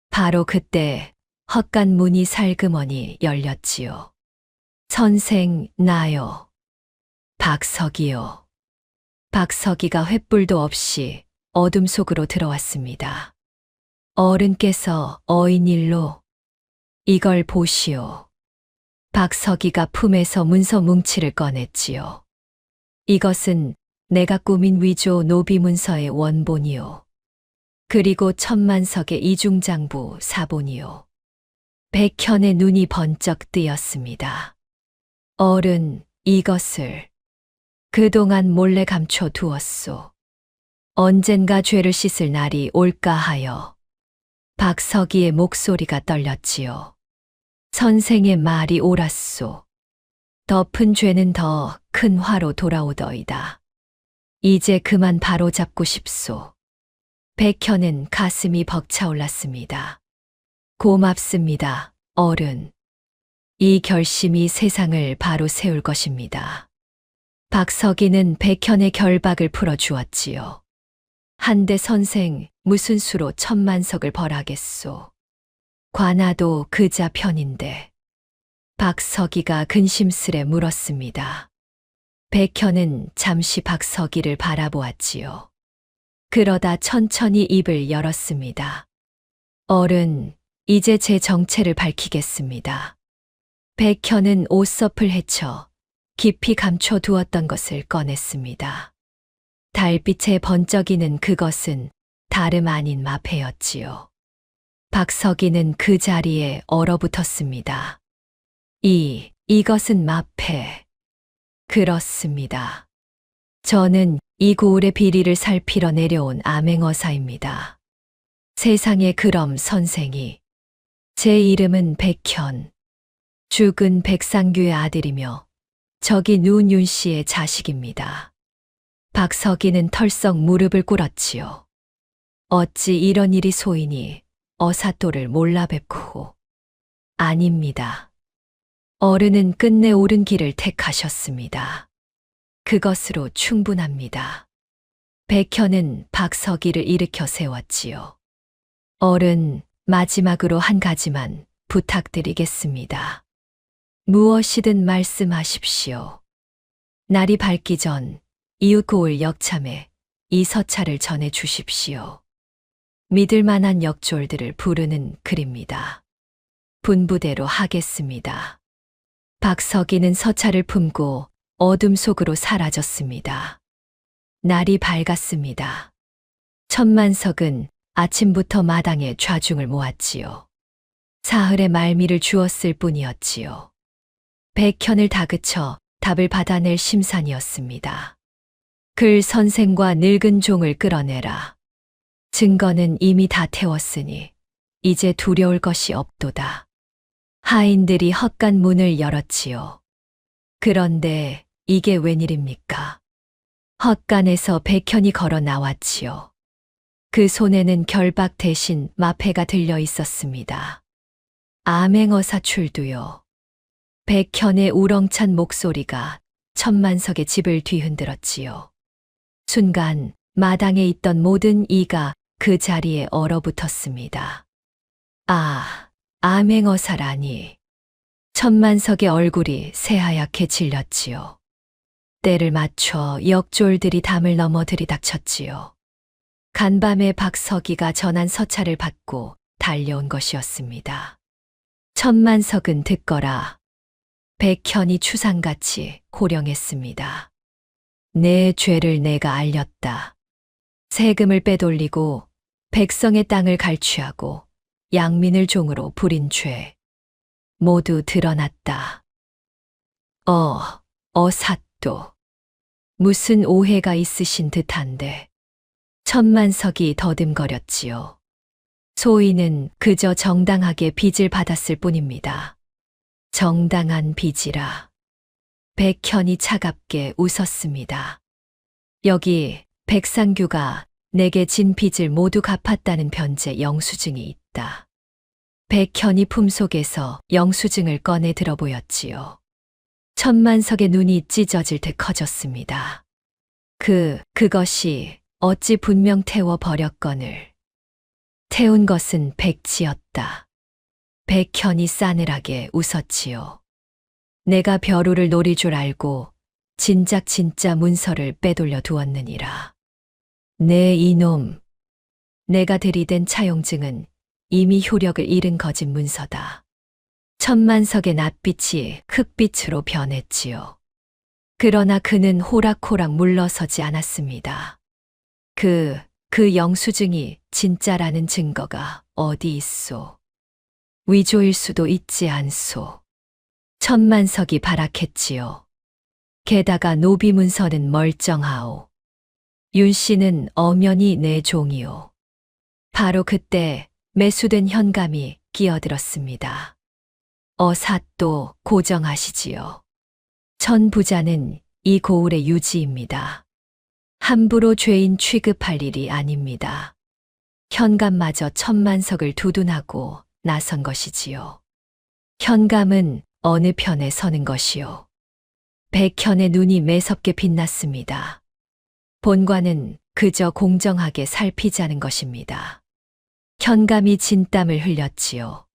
바로 그때 헛간 문이 살그머니 열렸지요. 선생, 나요. 박석이요. 박석이가 횃불도 없이 어둠 속으로 들어왔습니다. 어른께서 어인일로 이걸 보시오. 박석이가 품에서 문서 뭉치를 꺼냈지요. 이것은 내가 꾸민 위조 노비 문서의 원본이요. 그리고 천만석의 이중장부 사본이요. 백현의 눈이 번쩍 뜨였습니다. 어른, 이것을 그동안 몰래 감춰 두었소. 언젠가 죄를 씻을 날이 올까 하여. 박석이의 목소리가 떨렸지요. 선생의 말이 옳았소. 덮은 죄는 더 큰 화로 돌아오더이다. 이제 그만 바로잡고 싶소. 백현은 가슴이 벅차올랐습니다. 고맙습니다, 어른. 이 결심이 세상을 바로 세울 것입니다. 박석이는 백현의 결박을 풀어주었지요. 한데 선생, 무슨 수로 천만석을 벌하겠소. 관아도 그자 편인데. 박석이가 근심스레 물었습니다. 백현은 잠시 박석이를 바라보았지요. 그러다 천천히 입을 열었습니다. 어른, 이제 제 정체를 밝히겠습니다. 백현은 옷섭을 헤쳐 깊이 감춰두었던 것을 꺼냈습니다. 달빛에 번쩍이는 그것은 다름 아닌 마패였지요. 박석이는 그 자리에 얼어붙었습니다. 이것은 마패. 그렇습니다. 저는 이 고을의 비리를 살피러 내려온 암행어사입니다. 세상에 그럼 선생이. 제 이름은 백현. 죽은 백상규의 아들이며 저기 누운 윤 씨의 자식입니다. 박석이는 털썩 무릎을 꿇었지요. 어찌 이런 일이 소이니 어사또를 몰라 뵙고. 아닙니다. 어른은 끝내 옳은 길을 택하셨습니다. 그것으로 충분합니다. 백현은 박석이를 일으켜 세웠지요. 어른, 마지막으로 한 가지만 부탁드리겠습니다. 무엇이든 말씀하십시오. 날이 밝기 전 이웃 고을 역참에 이 서찰을 전해 주십시오. 믿을 만한 역졸들을 부르는 글입니다. 분부대로 하겠습니다. 박석이는 서찰을 품고 어둠 속으로 사라졌습니다. 날이 밝았습니다. 천만석은 아침부터 마당에 좌중을 모았지요. 사흘의 말미를 주었을 뿐이었지요. 백현을 다그쳐 답을 받아낼 심산이었습니다. 글 선생과 늙은 종을 끌어내라. 증거는 이미 다 태웠으니 이제 두려울 것이 없도다. 하인들이 헛간 문을 열었지요. 그런데 이게 웬일입니까? 헛간에서 백현이 걸어 나왔지요. 그 손에는 결박 대신 마패가 들려 있었습니다. 암행어사 출두요. 백현의 우렁찬 목소리가 천만석의 집을 뒤흔들었지요. 순간 마당에 있던 모든 이가 그 자리에 얼어붙었습니다. 암행어사라니. 천만석의 얼굴이 새하얗게 질렸지요. 때를 맞춰 역졸들이 담을 넘어 들이닥쳤지요. 간밤에 박석이가 전한 서찰을 받고 달려온 것이었습니다. 천만석은 듣거라. 백현이 추상같이 호령했습니다. 내 죄를 내가 알렸다. 세금을 빼돌리고 백성의 땅을 갈취하고 양민을 종으로 부린 죄. 모두 드러났다. 어사또. 무슨 오해가 있으신 듯한데. 천만석이 더듬거렸지요. 소인은 그저 정당하게 빚을 받았을 뿐입니다. 정당한 빚이라. 백현이 차갑게 웃었습니다. 여기 백상규가 내게 진 빚을 모두 갚았다는 변제 영수증이 있다. 백현이 품속에서 영수증을 꺼내 들어 보였지요. 천만석의 눈이 찢어질 듯 커졌습니다. 그것이 어찌 분명 태워 버렸거늘. 태운 것은 백지였다. 백현이 싸늘하게 웃었지요. 내가 벼루를 노릴 줄 알고 진작 진짜 문서를 빼돌려 두었느니라. 네 이놈. 내가 들이댄 차용증은 이미 효력을 잃은 거짓 문서다. 천만석의 낯빛이 흑빛으로 변했지요. 그러나 그는 호락호락 물러서지 않았습니다. 그 영수증이 진짜라는 증거가 어디 있소? 위조일 수도 있지 않소. 천만석이 발악했지요. 게다가 노비문서는 멀쩡하오. 윤 씨는 엄연히 내 종이오. 바로 그때 매수된 현감이 끼어들었습니다. 어사또 고정하시지요. 천 부자는 이 고을의 유지입니다. 함부로 죄인 취급할 일이 아닙니다. 현감마저 천만석을 두둔하고 나선 것이지요. 현감은 어느 편에 서는 것이요. 백현의 눈이 매섭게 빛났습니다. 본관은 그저 공정하게 살피자는 것입니다. 현감이 진땀을 흘렸지요.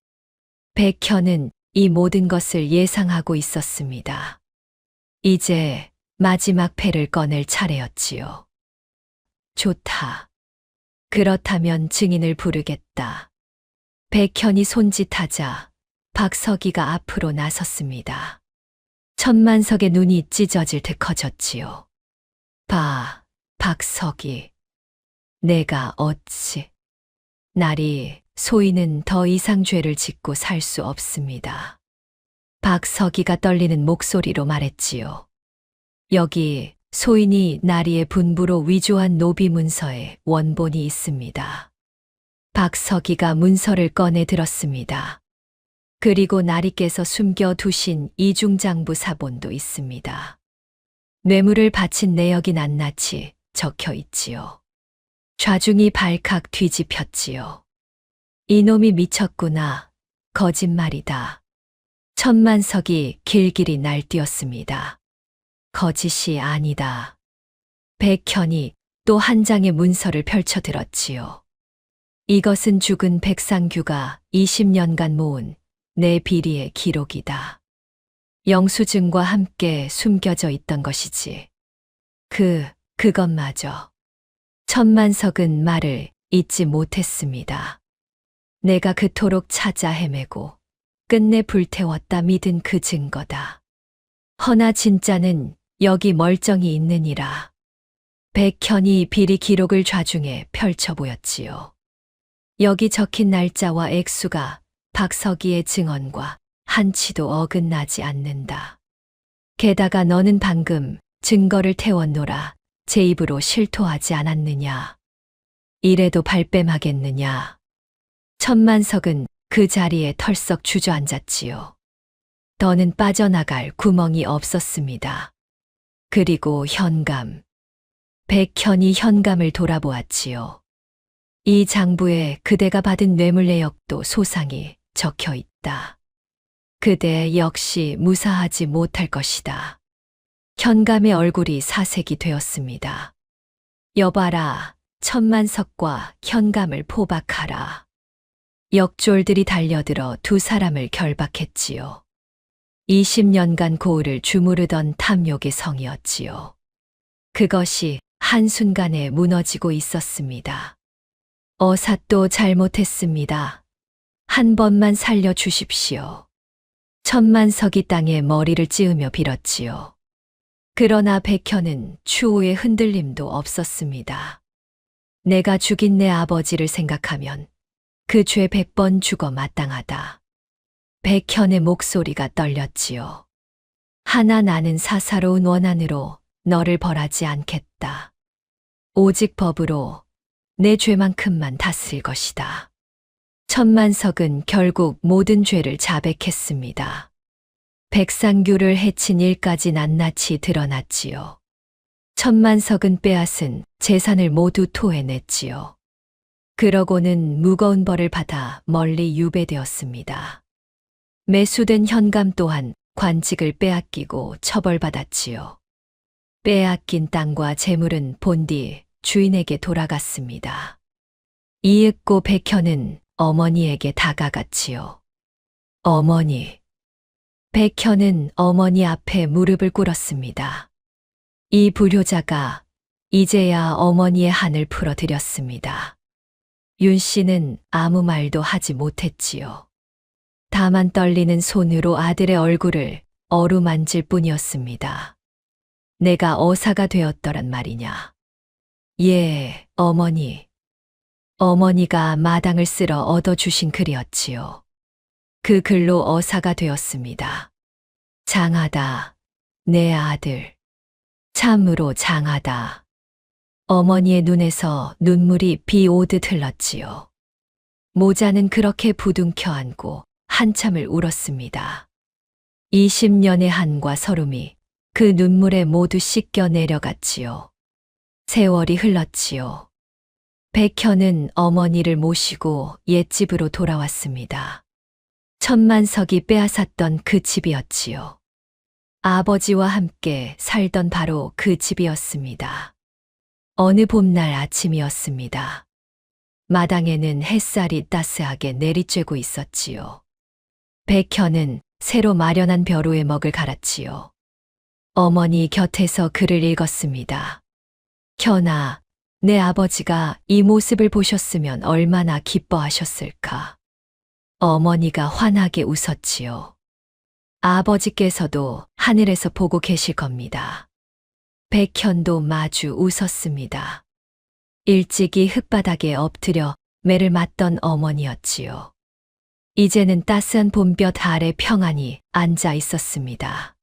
백현은 이 모든 것을 예상하고 있었습니다. 이제 마지막 패를 꺼낼 차례였지요. 좋다. 그렇다면 증인을 부르겠다. 백현이 손짓하자 박석이가 앞으로 나섰습니다. 천만석의 눈이 찢어질 듯 커졌지요. 박석이. 내가 어찌. 날이 소희는 더 이상 죄를 짓고 살 수 없습니다. 박서기가 떨리는 목소리로 말했지요. 여기 소인이 나리의 분부로 위조한 노비 문서에 원본이 있습니다. 박서기가 문서를 꺼내 들었습니다. 그리고 나리께서 숨겨 두신 이중장부 사본도 있습니다. 뇌물을 바친 내역이 낱낱이 적혀 있지요. 좌중이 발칵 뒤집혔지요. 이놈이 미쳤구나. 거짓말이다. 천만석이 길길이 날뛰었습니다. 거짓이 아니다. 백현이 또 한 장의 문서를 펼쳐들었지요. 이것은 죽은 백상규가 20년간 모은 내 비리의 기록이다. 영수증과 함께 숨겨져 있던 것이지. 그것마저. 천만석은 말을 잇지 못했습니다. 내가 그토록 찾아 헤매고 끝내 불태웠다 믿은 그 증거다. 허나 진짜는 여기 멀쩡히 있느니라. 백현이 비리 기록을 좌중에 펼쳐 보였지요. 여기 적힌 날짜와 액수가 박서기의 증언과 한치도 어긋나지 않는다. 게다가 너는 방금 증거를 태웠노라 제 입으로 실토하지 않았느냐. 이래도 발뺌하겠느냐. 천만석은 그 자리에 털썩 주저앉았지요. 더는 빠져나갈 구멍이 없었습니다. 그리고 현감. 백현이 현감을 돌아보았지요. 이 장부에 그대가 받은 뇌물 내역도 소상히 적혀 있다. 그대 역시 무사하지 못할 것이다. 현감의 얼굴이 사색이 되었습니다. 여봐라, 천만석과 현감을 포박하라. 역졸들이 달려들어 두 사람을 결박했지요. 20년간 고을을 주무르던 탐욕의 성이었지요. 그것이 한순간에 무너지고 있었습니다. 어사또 잘못했습니다. 한 번만 살려주십시오. 천만석이 땅에 머리를 찌으며 빌었지요. 그러나 백현은 추후에 흔들림도 없었습니다. 내가 죽인 내 아버지를 생각하면 그 죄 100번 죽어 마땅하다. 백현의 목소리가 떨렸지요. 하나 나는 사사로운 원한으로 너를 벌하지 않겠다. 오직 법으로 내 죄만큼만 다스릴 것이다. 천만석은 결국 모든 죄를 자백했습니다. 백상규를 해친 일까지 낱낱이 드러났지요. 천만석은 빼앗은 재산을 모두 토해냈지요. 그러고는 무거운 벌을 받아 멀리 유배되었습니다. 매수된 현감 또한 관직을 빼앗기고 처벌받았지요. 빼앗긴 땅과 재물은 본디 주인에게 돌아갔습니다. 이윽고 백현은 어머니에게 다가갔지요. 어머니. 백현은 어머니 앞에 무릎을 꿇었습니다. 이 불효자가 이제야 어머니의 한을 풀어드렸습니다. 윤 씨는 아무 말도 하지 못했지요. 다만 떨리는 손으로 아들의 얼굴을 어루만질 뿐이었습니다. 내가 어사가 되었더란 말이냐. 예, 어머니. 어머니가 마당을 쓸어 얻어주신 글이었지요. 그 글로 어사가 되었습니다. 장하다, 내 아들. 참으로 장하다. 어머니의 눈에서 눈물이 비 오듯 흘렀지요. 모자는 그렇게 부둥켜 안고 한참을 울었습니다. 20년의 한과 서름이 그 눈물에 모두 씻겨 내려갔지요. 세월이 흘렀지요. 백현은 어머니를 모시고 옛집으로 돌아왔습니다. 천만석이 빼앗았던 그 집이었지요. 아버지와 함께 살던 바로 그 집이었습니다. 어느 봄날 아침이었습니다. 마당에는 햇살이 따스하게 내리쬐고 있었지요. 백현은 새로 마련한 벼루에 먹을 갈았지요. 어머니 곁에서 글을 읽었습니다. 현아, 내 아버지가 이 모습을 보셨으면 얼마나 기뻐하셨을까. 어머니가 환하게 웃었지요. 아버지께서도 하늘에서 보고 계실 겁니다. 백현도 마주 웃었습니다. 일찍이 흙바닥에 엎드려 매를 맞던 어머니였지요. 이제는 따스한 봄볕 아래 평안히 앉아 있었습니다.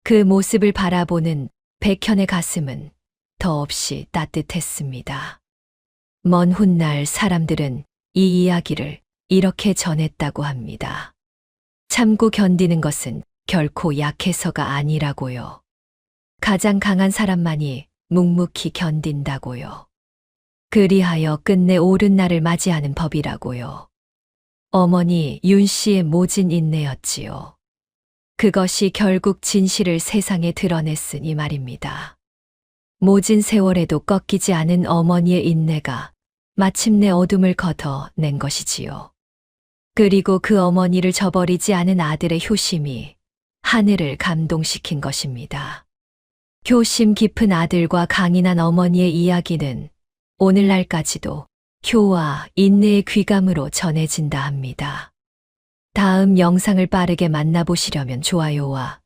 그 모습을 바라보는 백현의 가슴은 더없이 따뜻했습니다. 먼 훗날 사람들은 이 이야기를 이렇게 전했다고 합니다. 참고 견디는 것은 결코 약해서가 아니라고요. 가장 강한 사람만이 묵묵히 견딘다고요. 그리하여 끝내 옳은 날을 맞이하는 법이라고요. 어머니 윤 씨의 모진 인내였지요. 그것이 결국 진실을 세상에 드러냈으니 말입니다. 모진 세월에도 꺾이지 않은 어머니의 인내가 마침내 어둠을 걷어낸 것이지요. 그리고 그 어머니를 저버리지 않은 아들의 효심이 하늘을 감동시킨 것입니다. 효심 깊은 아들과 강인한 어머니의 이야기는 오늘날까지도 효와 인내의 귀감으로 전해진다 합니다. 다음 영상을 빠르게 만나보시려면 좋아요와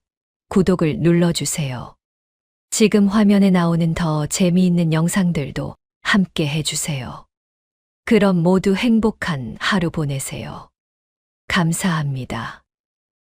구독을 눌러주세요. 지금 화면에 나오는 더 재미있는 영상들도 함께 해주세요. 그럼 모두 행복한 하루 보내세요. 감사합니다.